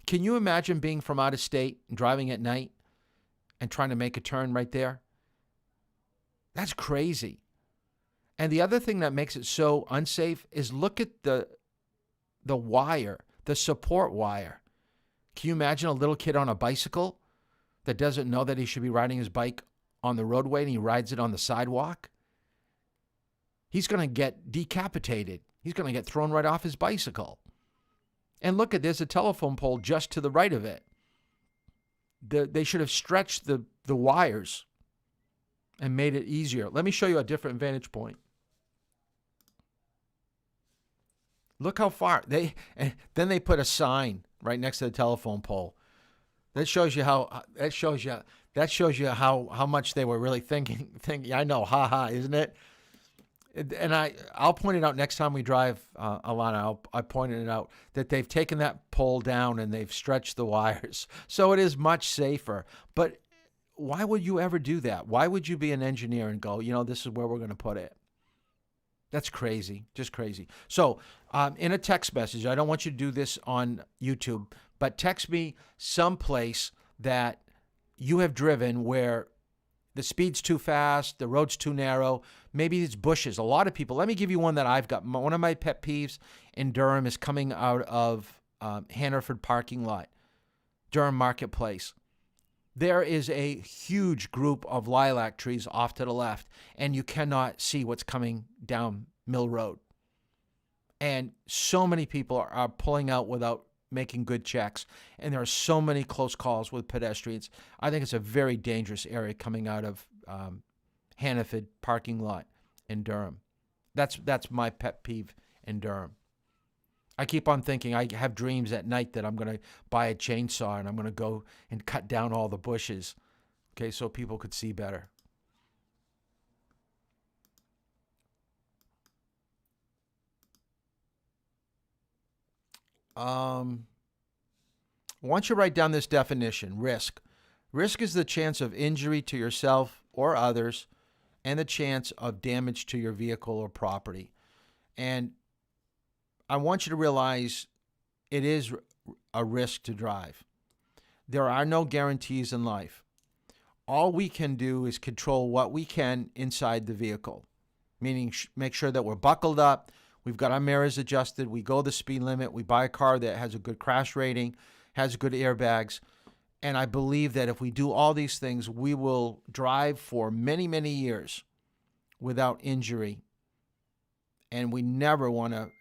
Can you imagine being from out of state and driving at night and trying to make a turn right there? That's crazy. And the other thing that makes it so unsafe is look at the wire, the support wire. Can you imagine a little kid on a bicycle that doesn't know that he should be riding his bike on the roadway and he rides it on the sidewalk? He's going to get decapitated. He's going to get thrown right off his bicycle. And look there's a telephone pole just to the right of it. They should have stretched the wires and made it easier. Let me show you a different vantage point. Look how far and then they put a sign right next to the telephone pole. That shows you how how much they were really thinking. I know, isn't it? And I'll point it out next time we drive, Alana. I pointed it out that they've taken that pole down and they've stretched the wires, so it is much safer. But why would you ever do that? Why would you be an engineer and go, this is where we're going to put it? That's crazy, just crazy. So in a text message, I don't want you to do this on YouTube, but text me someplace that you have driven where the speed's too fast, the road's too narrow, maybe it's bushes. A lot of people, let me give you one that I've got. One of my pet peeves in Durham is coming out of Hannaford parking lot, Durham Marketplace. There is a huge group of lilac trees off to the left, and you cannot see what's coming down Mill Road. And so many people are pulling out without making good checks, and there are so many close calls with pedestrians. I think it's a very dangerous area coming out of Hannaford parking lot in Durham. That's my pet peeve in Durham. I keep on thinking, I have dreams at night that I'm going to buy a chainsaw and I'm going to go and cut down all the bushes, okay, so people could see better. I want you to write down this definition, risk. Risk is the chance of injury to yourself or others and the chance of damage to your vehicle or property. And I want you to realize it is a risk to drive. There are no guarantees in life. All we can do is control what we can inside the vehicle, meaning make sure that we're buckled up, we've got our mirrors adjusted, we go the speed limit, we buy a car that has a good crash rating, has good airbags. And I believe that if we do all these things, we will drive for many, many years without injury. And we never want to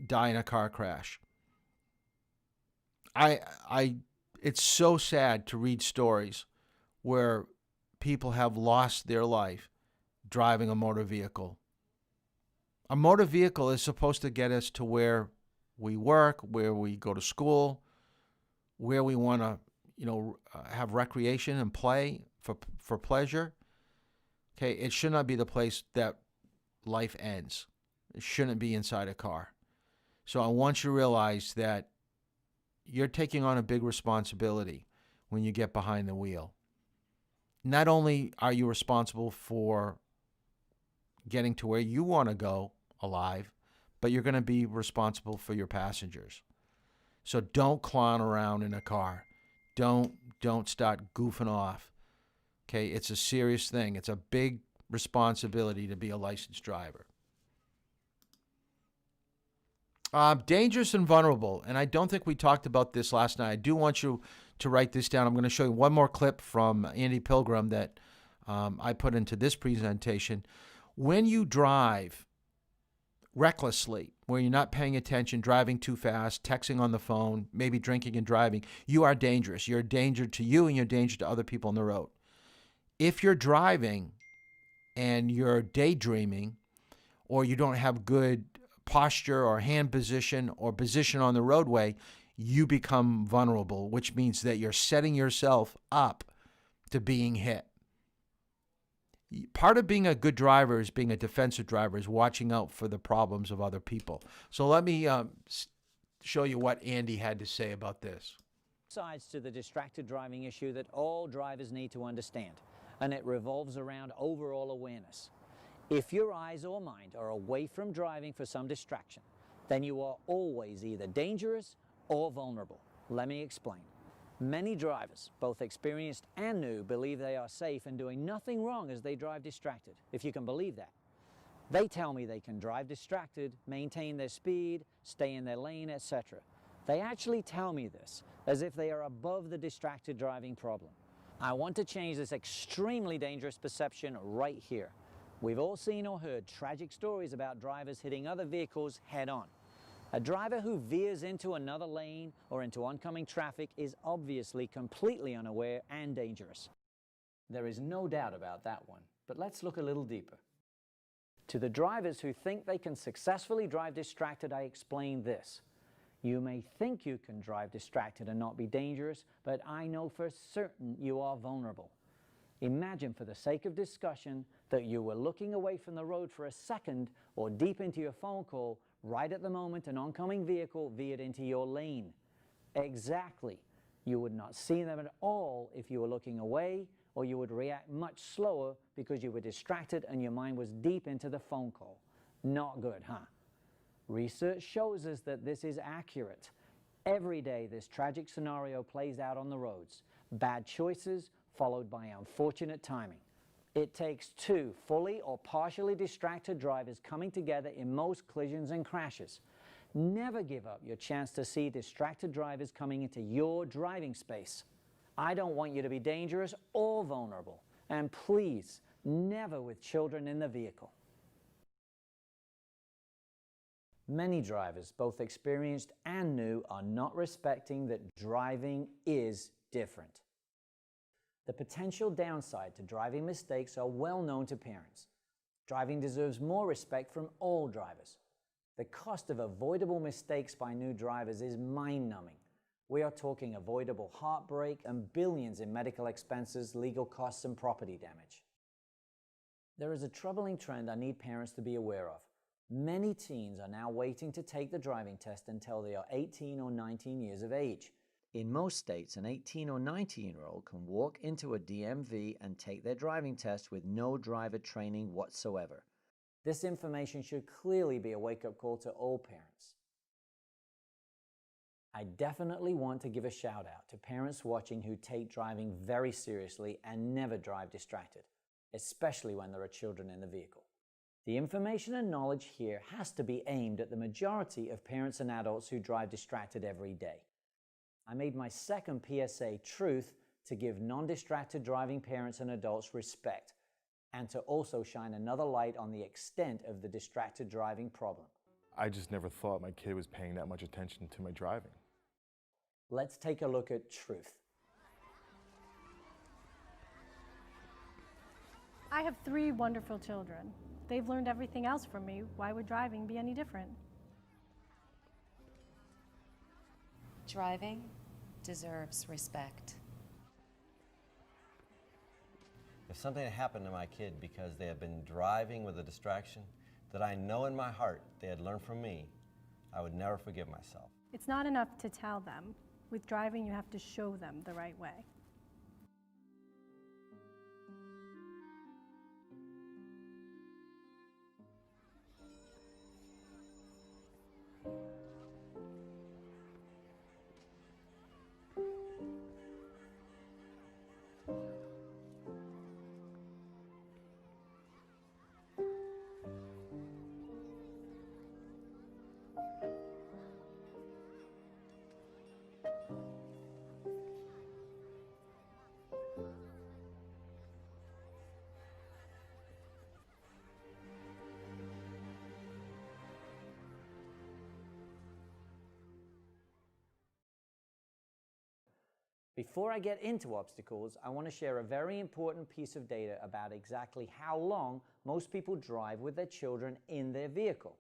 die in a car crash. It's so sad to read stories where people have lost their life driving a motor vehicle. A motor vehicle is supposed to get us to where we work, where we go to school, where we want to, have recreation and play for pleasure. Okay, it should not be the place that life ends. It shouldn't be inside a car. So I want you to realize that you're taking on a big responsibility when you get behind the wheel. Not only are you responsible for getting to where you want to go alive, but you're going to be responsible for your passengers. So don't clown around in a car. Don't start goofing off. Okay, it's a serious thing. It's a big responsibility to be a licensed driver. Dangerous and vulnerable, and I don't think we talked about this last night. I do want you to write this down. I'm going to show you one more clip from Andy Pilgrim that I put into this presentation. When you drive recklessly, where you're not paying attention, driving too fast, texting on the phone, maybe drinking and driving, you are dangerous. You're a danger to you and you're a danger to other people on the road. If you're driving and you're daydreaming or you don't have good posture or hand position or position on the roadway, you become vulnerable, which means that you're setting yourself up to being hit. Part of being a good driver is being a defensive driver, is watching out for the problems of other people. So let me show you what Andy had to say about this. Sides to the distracted driving issue that all drivers need to understand, and it revolves around overall awareness. If your eyes or mind are away from driving for some distraction, then you are always either dangerous or vulnerable. Let me explain. Many drivers, both experienced and new, believe they are safe and doing nothing wrong as they drive distracted, if you can believe that. They tell me they can drive distracted, maintain their speed, stay in their lane, etc. They actually tell me this as if they are above the distracted driving problem. I want to change this extremely dangerous perception right here. We've all seen or heard tragic stories about drivers hitting other vehicles head-on. A driver who veers into another lane or into oncoming traffic is obviously completely unaware and dangerous. There is no doubt about that one, but let's look a little deeper. To the drivers who think they can successfully drive distracted, I explain this. You may think you can drive distracted and not be dangerous, but I know for certain you are vulnerable. Imagine, for the sake of discussion, that you were looking away from the road for a second or deep into your phone call right at the moment an oncoming vehicle veered into your lane. Exactly. You would not see them at all if you were looking away, or you would react much slower because you were distracted and your mind was deep into the phone call. Not good, huh? Research shows us that this is accurate. Every day this tragic scenario plays out on the roads. Bad choices followed by unfortunate timing. It takes two fully or partially distracted drivers coming together in most collisions and crashes. Never give up your chance to see distracted drivers coming into your driving space. I don't want you to be dangerous or vulnerable. And please, never with children in the vehicle. Many drivers, both experienced and new, are not respecting that driving is different. The potential downside to driving mistakes are well known to parents. Driving deserves more respect from all drivers. The cost of avoidable mistakes by new drivers is mind-numbing. We are talking avoidable heartbreak and billions in medical expenses, legal costs, and property damage. There is a troubling trend I need parents to be aware of. Many teens are now waiting to take the driving test until they are 18 or 19 years of age. In most states, an 18 or 19-year-old can walk into a DMV and take their driving test with no driver training whatsoever. This information should clearly be a wake-up call to all parents. I definitely want to give a shout out to parents watching who take driving very seriously and never drive distracted, especially when there are children in the vehicle. The information and knowledge here has to be aimed at the majority of parents and adults who drive distracted every day. I made my second PSA truth to give non-distracted driving parents and adults respect, and to also shine another light on the extent of the distracted driving problem. I just never thought my kid was paying that much attention to my driving. Let's take a look at truth. I have 3 wonderful children. They've learned everything else from me. Why would driving be any different? Driving deserves respect. If something had happened to my kid because they had been driving with a distraction that I know in my heart they had learned from me, I would never forgive myself. It's not enough to tell them. With driving, you have to show them the right way. Before I get into obstacles, I want to share a very important piece of data about exactly how long most people drive with their children in their vehicle.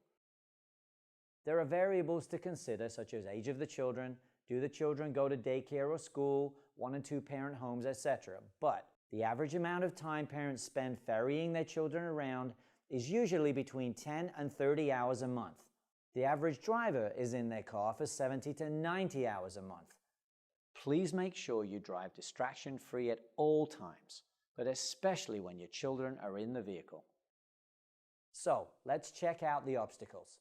There are variables to consider, such as age of the children, do the children go to daycare or school, 1 and 2 parent homes, etc. But the average amount of time parents spend ferrying their children around is usually between 10 and 30 hours a month. The average driver is in their car for 70 to 90 hours a month. Please make sure you drive distraction-free at all times, but especially when your children are in the vehicle. So, let's check out the obstacles.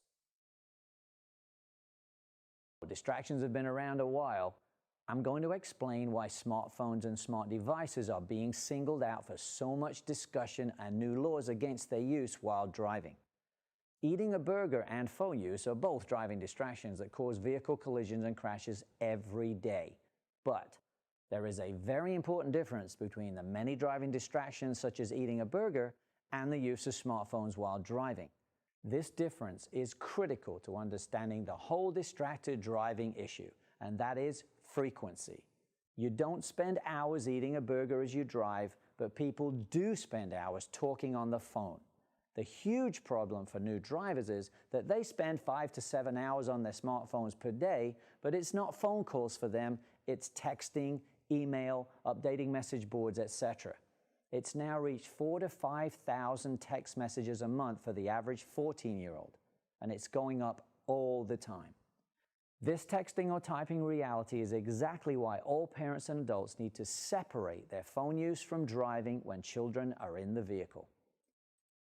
Distractions have been around a while. I'm going to explain why smartphones and smart devices are being singled out for so much discussion and new laws against their use while driving. Eating a burger and phone use are both driving distractions that cause vehicle collisions and crashes every day. But there is a very important difference between the many driving distractions such as eating a burger and the use of smartphones while driving. This difference is critical to understanding the whole distracted driving issue, and that is frequency. You don't spend hours eating a burger as you drive, but people do spend hours talking on the phone. The huge problem for new drivers is that they spend 5 to 7 hours on their smartphones per day, but it's not phone calls for them, it's texting, email, updating message boards, etc. It's now reached 4,000 to 5,000 text messages a month for the average 14-year-old, and it's going up all the time. This texting or typing reality is exactly why all parents and adults need to separate their phone use from driving when children are in the vehicle.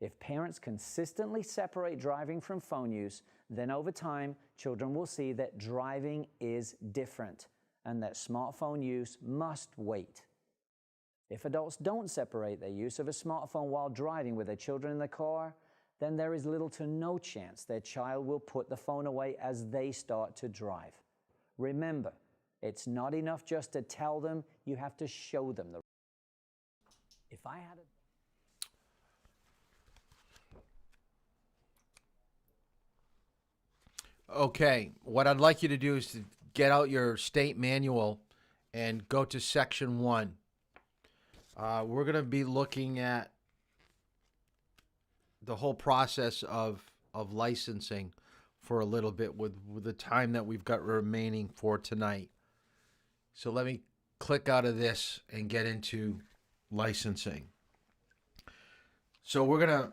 If parents consistently separate driving from phone use, then over time, children will see that driving is different and that smartphone use must wait. If adults don't separate their use of a smartphone while driving with their children in the car, then there is little to no chance their child will put the phone away as they start to drive. Remember, it's not enough just to tell them, you have to show them the. If I had a Okay, what I'd like you to do is to get out your state manual and go to section 1. We're going to be looking at the whole process of licensing for a little bit with the time that we've got remaining for tonight. So let me click out of this and get into licensing. So we're going to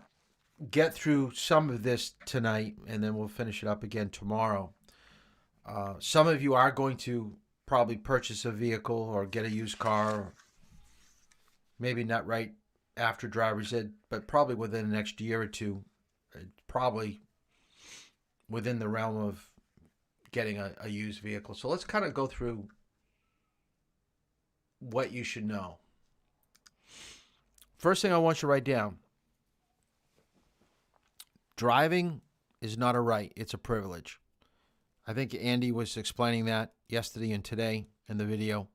get through some of this tonight, and then we'll finish it up again tomorrow. Some of you are going to probably purchase a vehicle or get a used car, or maybe not right after driver's ed, but probably within the next year or two, probably within the realm of getting a used vehicle. So let's kind of go through what you should know. First thing I want you to write down: driving is not a right, it's a privilege. I think Andy was explaining that yesterday and today in the video.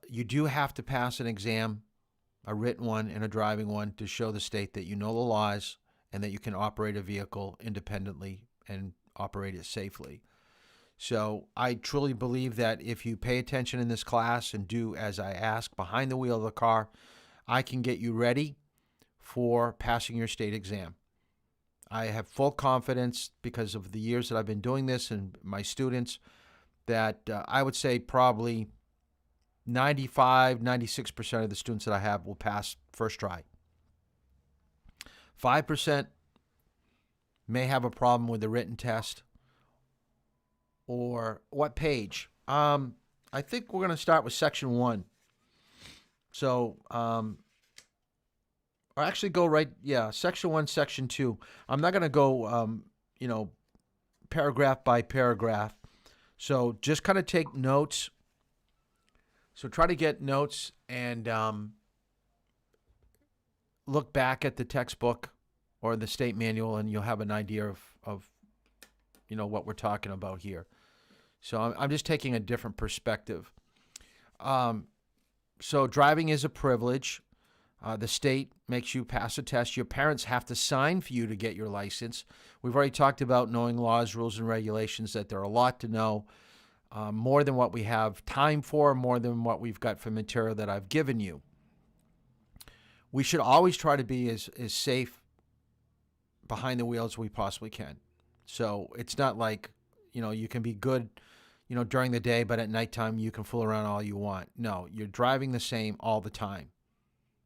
You do have to pass an exam, a written one and a driving one, to show the state that you know the laws and that you can operate a vehicle independently and operate it safely. So I truly believe that if you pay attention in this class and do as I ask behind the wheel of the car, I can get you ready for passing your state exam. I have full confidence, because of the years that I've been doing this and my students, that I would say probably 95, 96% of the students that I have will pass first try. 5% may have a problem with the written test. Or what page? I think we're going to start with section 1. So, or actually go right, section 1, section 2. I'm not going to go, paragraph by paragraph. So just kind of take notes. So try to get notes and look back at the textbook or the state manual, and you'll have an idea of what we're talking about here. So I'm just taking a different perspective. So driving is a privilege. The state makes you pass a test. Your parents have to sign for you to get your license. We've already talked about knowing laws, rules, and regulations, that there are a lot to know, more than what we have time for, more than what we've got for material that I've given you. We should always try to be as safe behind the wheel as we possibly can. So it's not like, you can be good, during the day, but at nighttime you can fool around all you want. No, you're driving the same all the time,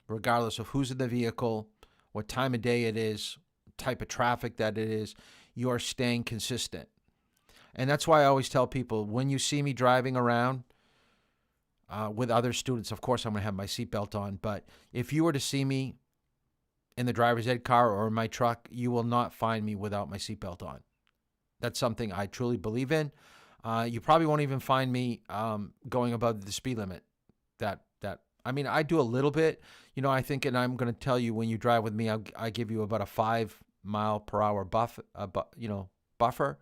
regardless of who's in the vehicle, what time of day it is, type of traffic that it is. You are staying consistent. And that's why I always tell people, when you see me driving around with other students, of course I'm going to have my seatbelt on, but if you were to see me in the driver's ed car or in my truck, you will not find me without my seatbelt on. That's something I truly believe in. You probably won't even find me going above the speed limit. I do a little bit, I think, and I'm going to tell you, when you drive with me, I give you about a 5 mile per hour buffer.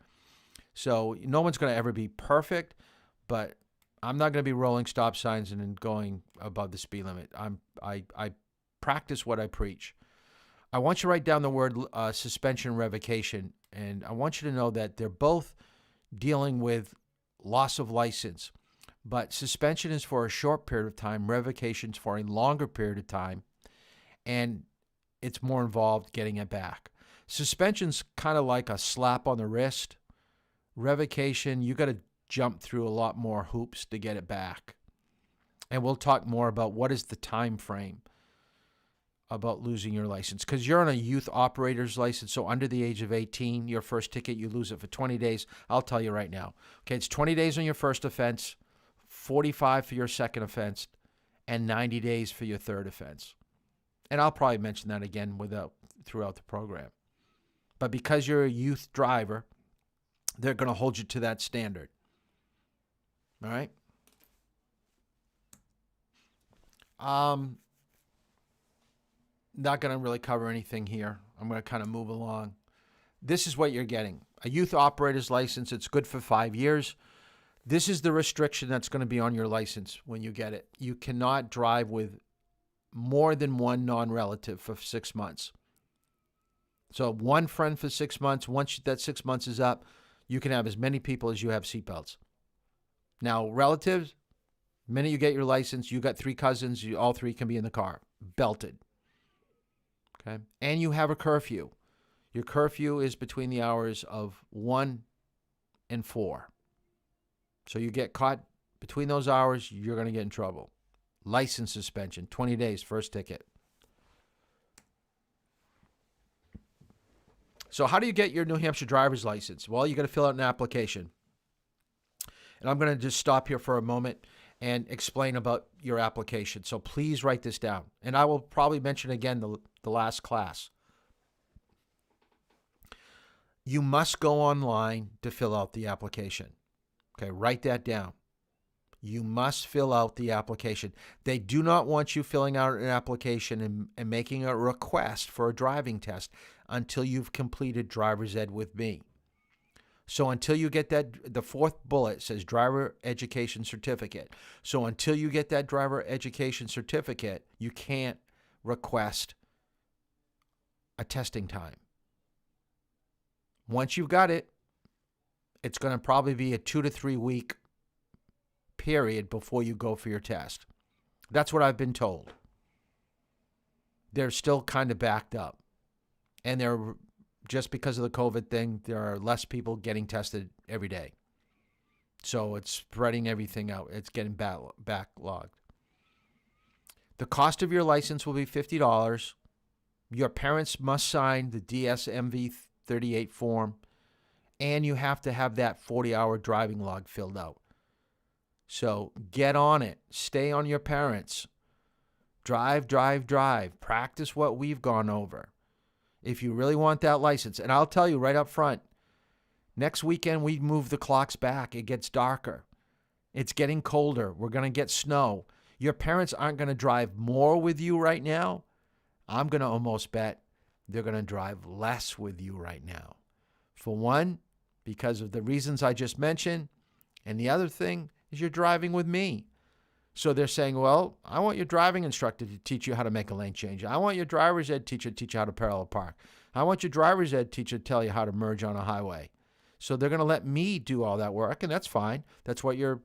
So no one's going to ever be perfect, but I'm not going to be rolling stop signs and then going above the speed limit. I practice what I preach. I want you to write down the word suspension revocation, and I want you to know that they're both dealing with loss of license. But suspension is for a short period of time, revocation is for a longer period of time, and it's more involved getting it back. Suspension's kind of like a slap on the wrist. Revocation, you got to jump through a lot more hoops to get it back. And we'll talk more about what is the time frame about losing your license, because you're on a youth operator's license, so under the age of 18, your first ticket, you lose it for 20 days. I'll tell you right now. Okay, it's 20 days on your first offense, 45 for your second offense, and 90 days for your third offense. And I'll probably mention that again throughout the program. But because you're a youth driver, they're going to hold you to that standard. All right? Not going to really cover anything here. I'm going to kind of move along. This is what you're getting. A youth operator's license. It's good for 5 years. This is the restriction that's going to be on your license when you get it. You cannot drive with more than one non-relative for 6 months. So one friend for 6 months. Once that 6 months is up, you can have as many people as you have seatbelts. Now, relatives, the minute you get your license, you got 3 cousins, all 3 can be in the car, belted. Okay? And you have a curfew. Your curfew is between the hours of 1 and 4. So you get caught between those hours, you're going to get in trouble. License suspension, 20 days, first ticket. So how do you get your New Hampshire driver's license? Well, you got to fill out an application. And I'm going to just stop here for a moment and explain about your application. So please write this down. And I will probably mention again the last class. You must go online to fill out the application. Okay, write that down. You must fill out the application. They do not want you filling out an application and making a request for a driving test until you've completed driver's ed with me. So until you get that, the fourth bullet says driver education certificate. So until you get that driver education certificate, you can't request a testing time. Once you've got it, it's going to probably be a 2 to 3 week period before you go for your test. That's what I've been told. They're still kind of backed up. And they're just because of the COVID thing, there are less people getting tested every day. So it's spreading everything out. It's getting backlogged. The cost of your license will be $50. Your parents must sign the DSMV 38 form, and you have to have that 40-hour driving log filled out. So get on it. Stay on your parents. Drive, drive, drive. Practice what we've gone over. If you really want that license. And I'll tell you right up front, next weekend we move the clocks back. It gets darker. It's getting colder. We're going to get snow. Your parents aren't going to drive more with you right now. I'm going to almost bet they're going to drive less with you right now. For one, because of the reasons I just mentioned. And the other thing is you're driving with me. So they're saying, well, I want your driving instructor to teach you how to make a lane change. I want your driver's ed teacher to teach you how to parallel park. I want your driver's ed teacher to tell you how to merge on a highway. So they're going to let me do all that work, and that's fine. That's what you're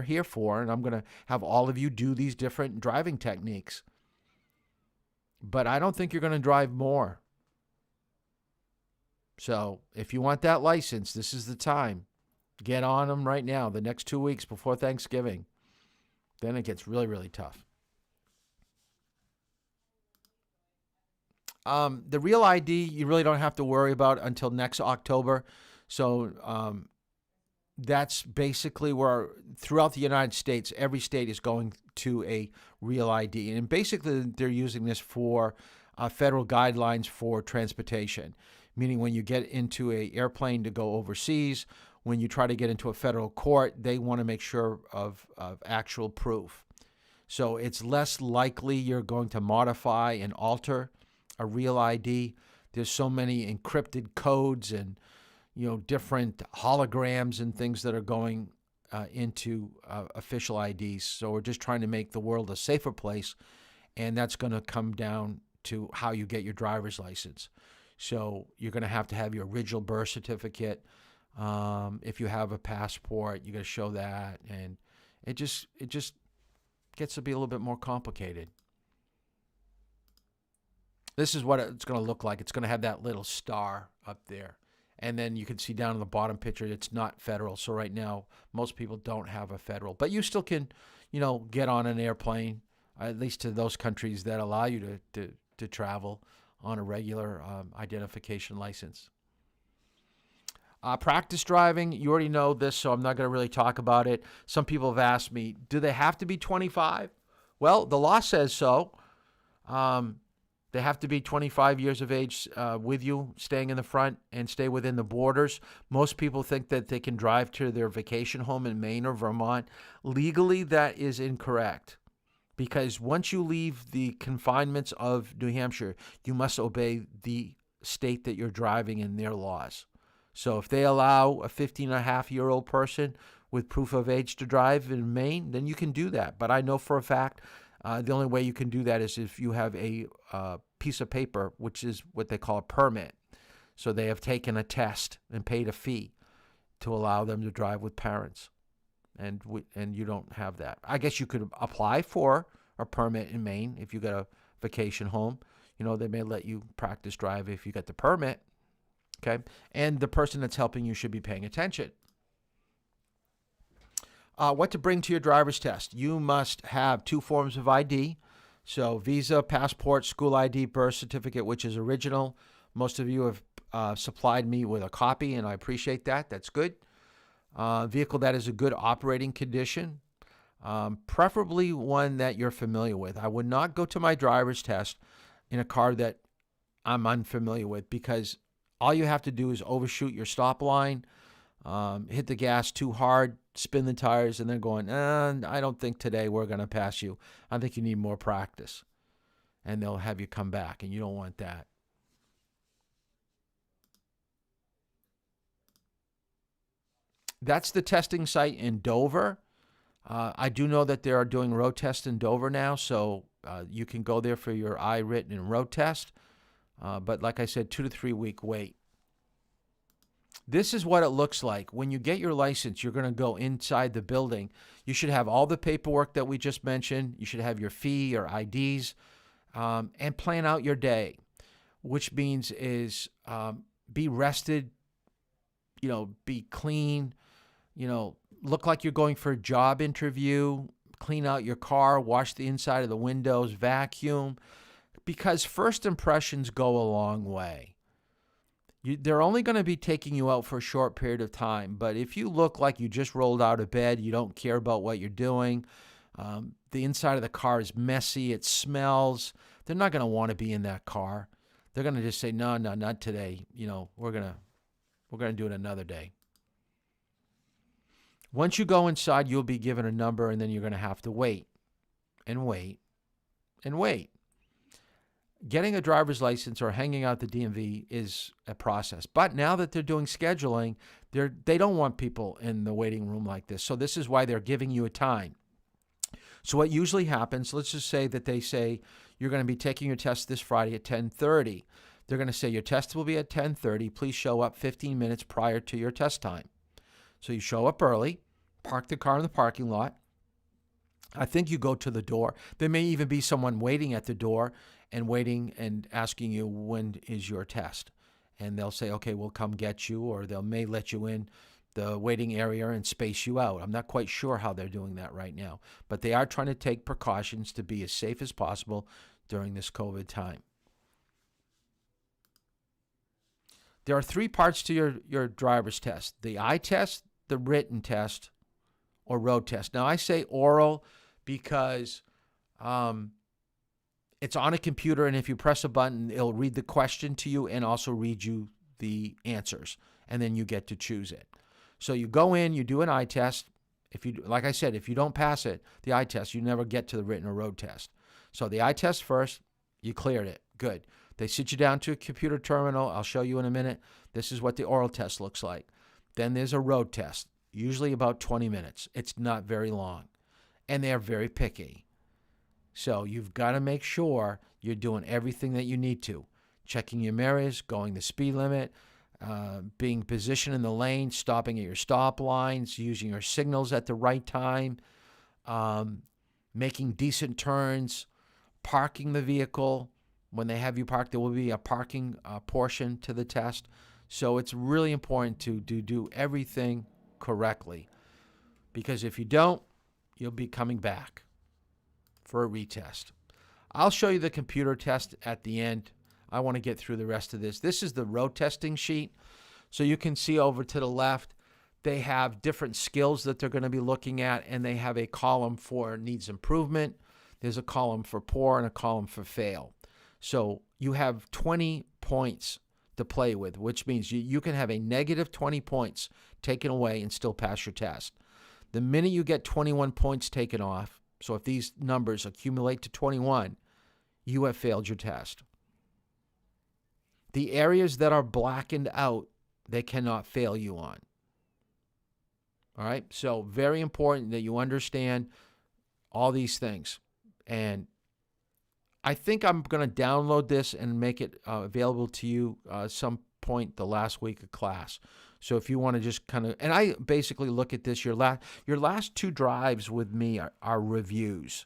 here for, and I'm going to have all of you do these different driving techniques. But I don't think you're going to drive more. So if you want that license, this is the time. Get on them right now, the next 2 weeks before Thanksgiving. Then it gets really, really tough. The real ID, you really don't have to worry about until next October. So that's basically where, throughout the United States, every state is going to a real ID. And basically, they're using this for federal guidelines for transportation, meaning when you get into an airplane to go overseas, when you try to get into a federal court, they want to make sure of actual proof. So it's less likely you're going to modify and alter a real ID. There's so many encrypted codes and, different holograms and things that are going into official IDs. So we're just trying to make the world a safer place, and that's going to come down to how you get your driver's license. So you're going to have your original birth certificate. If you have a passport, you got to show that, and it just gets to be a little bit more complicated. This is what it's going to look like. It's going to have that little star up there. And then you can see down in the bottom picture, it's not federal. So right now, most people don't have a federal. But you still can, get on an airplane, at least to those countries that allow you to travel on a regular identification license. Practice driving, you already know this, so I'm not going to really talk about it. Some people have asked me, do they have to be 25? Well, the law says so. They have to be 25 years of age with you, staying in the front, and stay within the borders. Most people think that they can drive to their vacation home in Maine or Vermont. Legally, that is incorrect, because once you leave the confinements of New Hampshire, you must obey the state that you're driving in their laws. So if they allow a 15-and-a-half-year-old person with proof of age to drive in Maine, then you can do that. But I know for a fact the only way you can do that is if you have a piece of paper, which is what they call a permit. So they have taken a test and paid a fee to allow them to drive with parents. And you don't have that. I guess you could apply for a permit in Maine if you got a vacation home. They may let you practice drive if you got the permit. Okay, and the person that's helping you should be paying attention. What to bring to your driver's test? You must have 2 forms of ID. So visa, passport, school ID, birth certificate, which is original. Most of you have supplied me with a copy, and I appreciate that. That's good. Vehicle that is a good operating condition, preferably one that you're familiar with. I would not go to my driver's test in a car that I'm unfamiliar with, because all you have to do is overshoot your stop line, hit the gas too hard, spin the tires, and then going, I don't think today we're going to pass you. I think you need more practice. And they'll have you come back, and you don't want that. That's the testing site in Dover. I do know that they are doing road tests in Dover now, so you can go there for your I-written and road test. But like I said, 2 to 3 week wait. This is what it looks like. When you get your license, you're going to go inside the building. You should have all the paperwork that we just mentioned. You should have your fee, your IDs, and plan out your day, which means is be rested, be clean, look like you're going for a job interview, clean out your car, wash the inside of the windows, vacuum, because first impressions go a long way. They're only going to be taking you out for a short period of time, but if you look like you just rolled out of bed, you don't care about what you're doing, the inside of the car is messy, it smells, they're not going to want to be in that car. They're going to just say, no, not today. We're going to do it another day. Once you go inside, you'll be given a number, and then you're going to have to wait and wait and wait. Getting a driver's license or hanging out the DMV is a process. But now that they're doing scheduling, they don't want people in the waiting room like this. So this is why they're giving you a time. So what usually happens, let's just say that they say you're going to be taking your test this Friday at 10:30. They're going to say your test will be at 10:30. Please show up 15 minutes prior to your test time. So you show up early, park the car in the parking lot. I think you go to the door. There may even be someone waiting at the door and waiting and asking you, when is your test? And they'll say, okay, we'll come get you, or they may let you in the waiting area and space you out. I'm not quite sure how they're doing that right now, but they are trying to take precautions to be as safe as possible during this COVID time. There are 3 parts to your driver's test: the eye test, the written test, or road test. Now, I say oral because it's on a computer, and if you press a button, it'll read the question to you and also read you the answers, and then you get to choose it. So you go in, you do an eye test. Like I said, if you don't pass it, the eye test, you never get to the written or road test. So the eye test first, you cleared it. Good. They sit you down to a computer terminal. I'll show you in a minute. This is what the oral test looks like. Then there's a road test, usually about 20 minutes. It's not very long. And they're very picky. So you've got to make sure you're doing everything that you need to. Checking your mirrors, going the speed limit, being positioned in the lane, stopping at your stop lines, using your signals at the right time, making decent turns, parking the vehicle. When they have you parked, there will be a parking portion to the test. So it's really important to do everything correctly, because if you don't, you'll be coming back for a retest. I'll show you the computer test at the end. I want to get through the rest of this. This is the road testing sheet. So you can see over to the left, they have different skills that they're going to be looking at, and they have a column for needs improvement. There's a column for poor and a column for fail. So you have 20 points to play with, which means you can have a negative 20 points taken away and still pass your test. The minute you get 21 points taken off, so if these numbers accumulate to 21, you have failed your test. The areas that are blackened out, they cannot fail you on. All right? So very important that you understand all these things. And I think I'm going to download this and make it available to you some point the last week of class. So if you want to just kind of, and I basically look at this, your last 2 drives with me are reviews.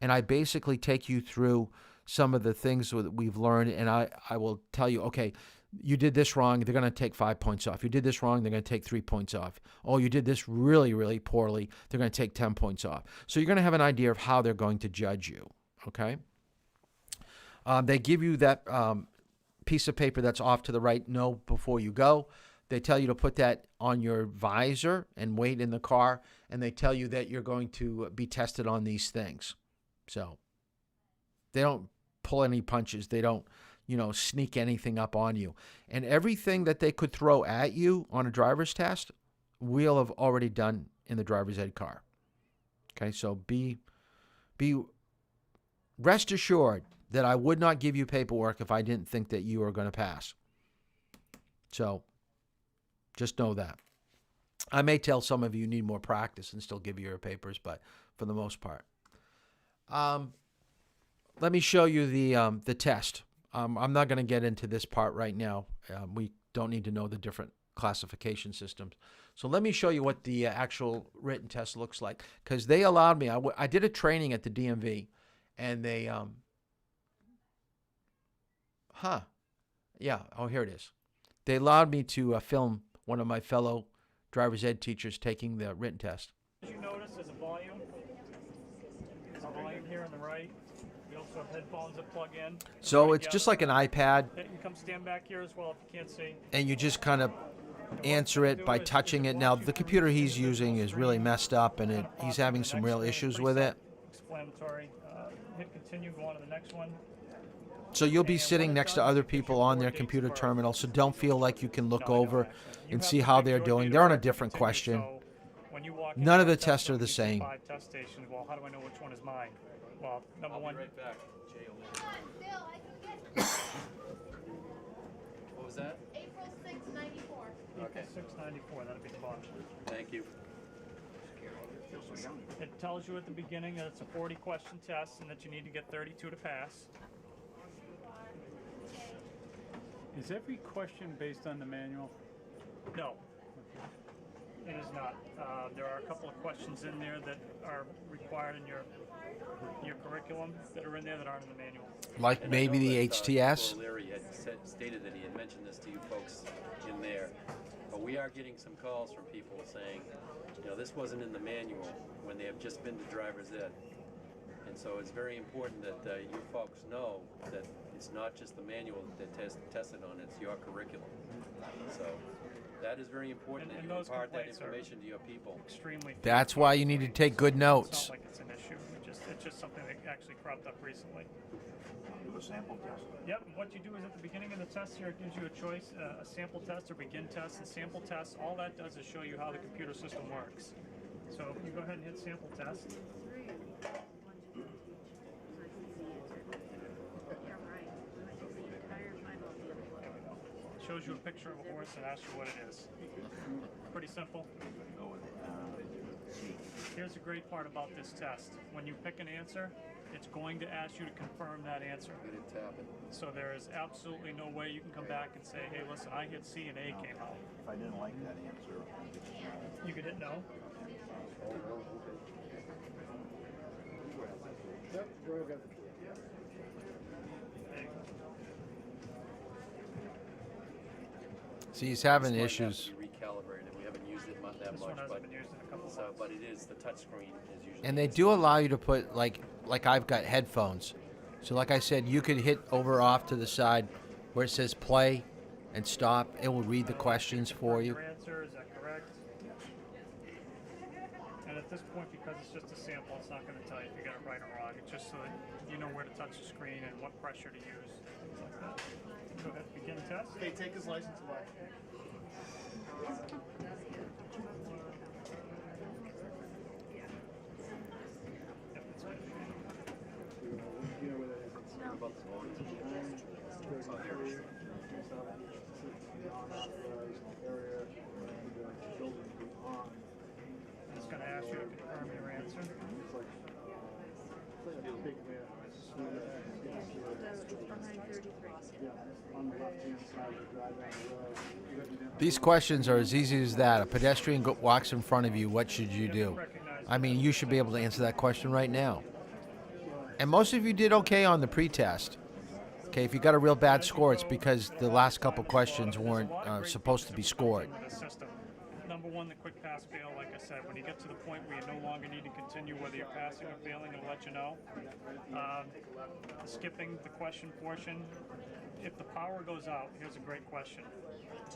And I basically take you through some of the things that we've learned, and I will tell you, okay, you did this wrong, they're going to take 5 points off. You did this wrong, they're going to take 3 points off. Oh, you did this really, really poorly, they're going to take 10 points off. So you're going to have an idea of how they're going to judge you, okay? They give you that piece of paper that's off to the right, no, before you go. They tell you to put that on your visor and wait in the car, and they tell you that you're going to be tested on these things. So they don't pull any punches. They don't, sneak anything up on you. And everything that they could throw at you on a driver's test, we'll have already done in the driver's ed car. Okay, so be rest assured that I would not give you paperwork if I didn't think that you were going to pass. So just know that. I may tell some of you need more practice and still give you your papers, but for the most part. Let me show you the test. I'm not going to get into this part right now. We don't need to know the different classification systems. So let me show you what the actual written test looks like, because they allowed me. I did a training at the DMV, and they here it is. They allowed me to film one of my fellow driver's ed teachers taking the written test. As you notice, there's a volume. There's a volume here on the right. We also have headphones that plug in. So it's just like an iPad. You can come stand back here as well if you can't see. And you just kind of answer it by touching it. Now, the computer he's using is really messed up, and he's having some real issues with it. Explanatory. Hit continue, go on to the next one. So you'll be sitting next to other people on their computer terminal, so don't feel like you can look over and see how they're doing. They're on a different question. None of the tests are the same. 5 test stations. Well, how do I know which one is mine? Well, number one. Right back. What was that? April 6, 94. Okay. 694. That'll be the bottom. Thank you. It tells you at the beginning that it's a 40-question test and that you need to get 32 to pass. Is every question based on the manual? No, it is not. There are a couple of questions in there that are required in your curriculum that are in there that aren't in the manual. Like maybe the HTS? Larry had stated that he had mentioned this to you folks in there, but we are getting some calls from people saying, this wasn't in the manual when they have just been to driver's ed. And so it's very important that you folks know that it's not just the manual that they tested on, it's your curriculum. So that is very important that you impart that information to your people. Extremely. That's why you need to take good notes. It's not like it's an issue. It's just something that actually cropped up recently. Do a sample test. Yep. What you do is at the beginning of the test here, it gives you a choice, a sample test or begin test. The sample test, all that does is show you how the computer system works. So if you go ahead and hit sample test. shows you a picture of a horse and asks you what it is. Pretty simple. Here's the great part about this test. When you pick an answer, it's going to ask you to confirm that answer. So there is absolutely no way you can come back and say, hey, listen, I hit C and A came out. If I didn't like that answer, You could hit no. Yep, we're good. See, he's having This might issues. have to be recalibrated. We haven't used it that This much, one hasn't but been used in a couple so, but it is the touch screen is usually. And they do allow you to put, like I've got headphones. So like I said, you could hit over off to the side where it says play and stop. It will read the questions for you. Your answer, is that correct? And at this point, because it's just a sample, it's not going to tell you if you got it right or wrong. It's just so that you know where to touch the screen and what pressure to use, things like that. Go ahead, begin test. Okay, take his license away. It's going to ask you to confirm your answer. These questions are as easy as that. A pedestrian walks in front of you. What should you do? I mean, you should be able to answer that question right now. And most of you did okay on the pretest. Okay, if you got a real bad score, it's because the last couple questions weren't supposed to be scored. Number one, the quick pass fail, like I said, when you get to the point where you no longer need to continue whether you're passing or failing, it'll let you know. Skipping the question portion, if the power goes out, here's a great question.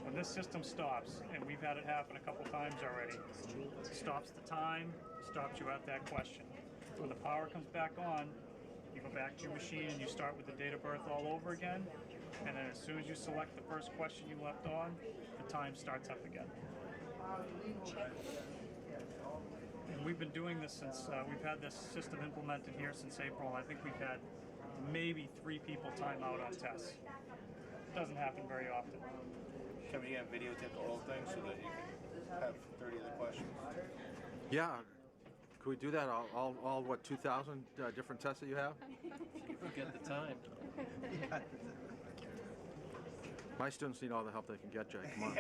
When this system stops, and we've had it happen a couple times already, it stops the time, stops you at that question. When the power comes back on, you go back to your machine and you start with the date of birth all over again, and then as soon as you select the first question you left on, the time starts up again. And we've been doing this since, we've had this system implemented here since April. I think we've had maybe 3 people time out on tests. It doesn't happen very often. Can we videotape the whole thing so that you can have 30 of the questions? Yeah. Could we do that? All what, 2,000 different tests that you have? If we get the time. My students need all the help they can get, Jake. Come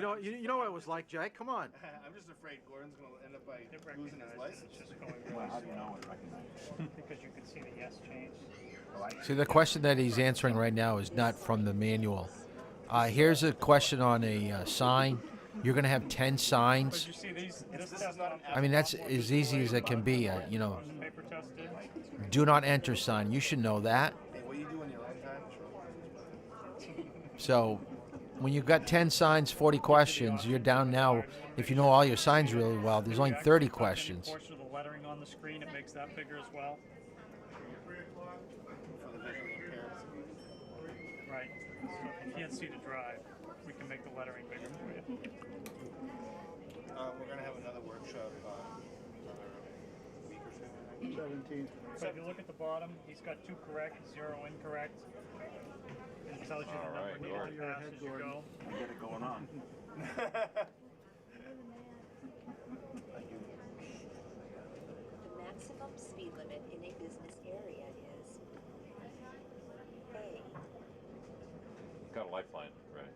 on. You know what it was like, Jake? Come on. I'm just afraid Gordon's going to end up by losing his license. Well, how do you know it recognizes? Because you can see the yes change. See, the question that he's answering right now is not from the manual. Here's a question on a sign. You're going to have 10 signs. You see these, I mean, that's as easy as it can be. Do not enter sign. You should know that. Hey, what do you do in your own time? So when you've got 10 signs, 40 questions, you're down now. If you know all your signs really well, there's only 30 questions. Portion of the lettering on the screen, it makes that bigger as well. For the visually impaired. Right. So if you can't see to drive, we can make the lettering bigger for you. We're going to have another workshop another week or so. 17. So if you look at the bottom, he's got 2 correct, 0 incorrect. It tells you the number needed to pass as you go. I get it going on. The maximum speed limit in a business area is A. Got a lifeline, right?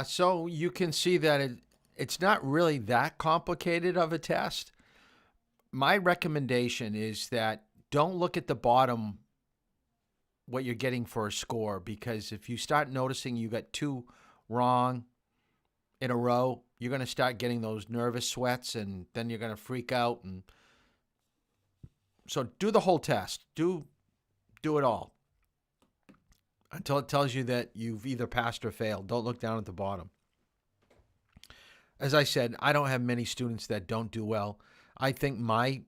So you can see that it's not really that complicated of a test. My recommendation is that don't look at the bottom what you're getting for a score, because if you start noticing you got 2 wrong in a row, you're going to start getting those nervous sweats, and then you're going to freak out. And so do the whole test. Do it all until it tells you that you've either passed or failed. Don't look down at the bottom. As I said, I don't have many students that don't do well. I think my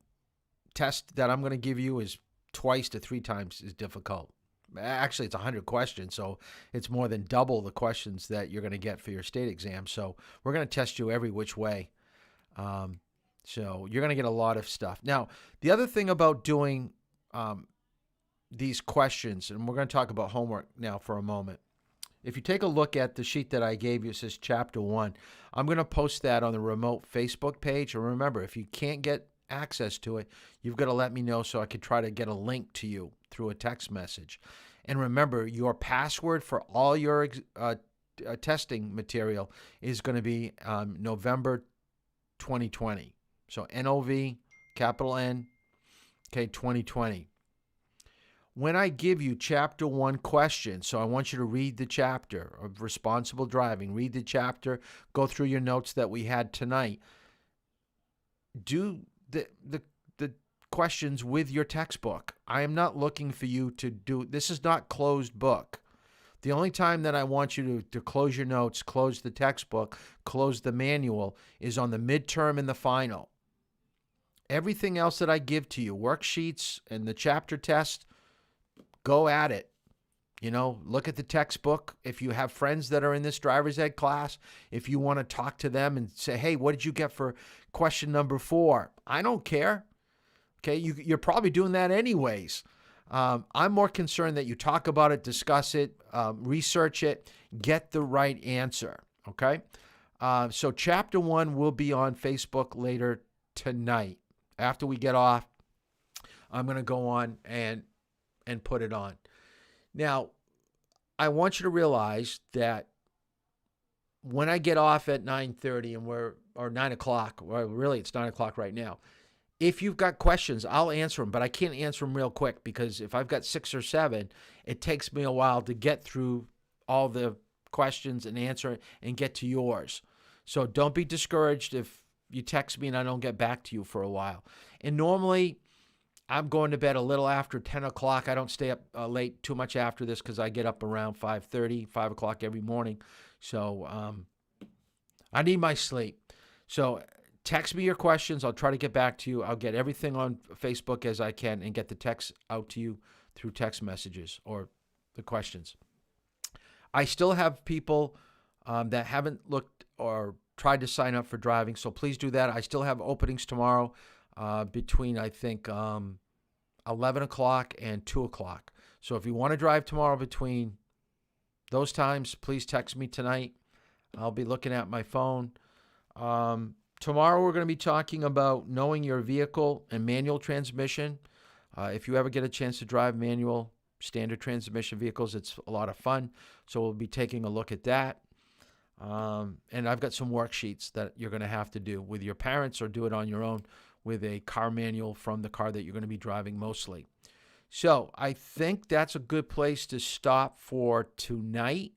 test that I'm going to give you is 2 to 3 times as difficult. Actually, it's 100 questions, so it's more than double the questions that you're going to get for your state exam. So we're going to test you every which way. So you're going to get a lot of stuff. Now, the other thing about doing these questions, and we're going to talk about homework now for a moment. If you take a look at the sheet that I gave you, it says Chapter 1. I'm going to post that on the remote Facebook page. And remember, if you can't get access to it, you've got to let me know so I could try to get a link to you through a text message. And remember, your password for all your testing material is going to be November 2020. So NOV, capital N, okay, 2020. When I give you Chapter 1 questions, so I want you to read the chapter of responsible driving, read the chapter, go through your notes that we had tonight. Do the questions with your textbook. I am not looking for you to do, this is not closed book. The only time that I want you to close your notes, close the textbook, close the manual is on the midterm and the final. Everything else that I give to you, worksheets and the chapter test, go at it. You know, look at the textbook. If you have friends that are in this driver's ed class, if you want to talk to them and say, hey, what did you get for question number 4? I don't care. Okay, you're probably doing that anyways. I'm more concerned that you talk about it, discuss it, research it, get the right answer. Okay, so Chapter 1 will be on Facebook later tonight. After we get off, I'm going to go on and put it on. Now, I want you to realize that when I get off at 9:30 or 9 o'clock, well, really it's 9 o'clock right now. If you've got questions, I'll answer them, but I can't answer them real quick because if I've got 6 or 7, it takes me a while to get through all the questions and answer and get to yours. So don't be discouraged if you text me and I don't get back to you for a while. And normally, I'm going to bed a little after 10 o'clock. I don't stay up late too much after this because I get up around 5:30, 5 o'clock every morning. So I need my sleep. So text me your questions. I'll try to get back to you. I'll get everything on Facebook as I can and get the text out to you through text messages or the questions. I still have people that haven't looked or tried to sign up for driving, so please do that. I still have openings tomorrow between, I think, 11 o'clock and 2 o'clock. So if you want to drive tomorrow between those times, please text me tonight. I'll be looking at my phone. Tomorrow we're going to be talking about knowing your vehicle and manual transmission. If you ever get a chance to drive manual standard transmission vehicles, it's a lot of fun. So we'll be taking a look at that. And I've got some worksheets that you're going to have to do with your parents or do it on your own with a car manual from the car that you're going to be driving mostly. So I think that's a good place to stop for tonight.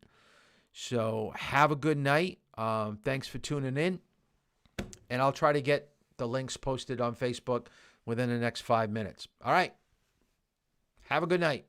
So have a good night. Thanks for tuning in. And I'll try to get the links posted on Facebook within the next 5 minutes. All right. Have a good night.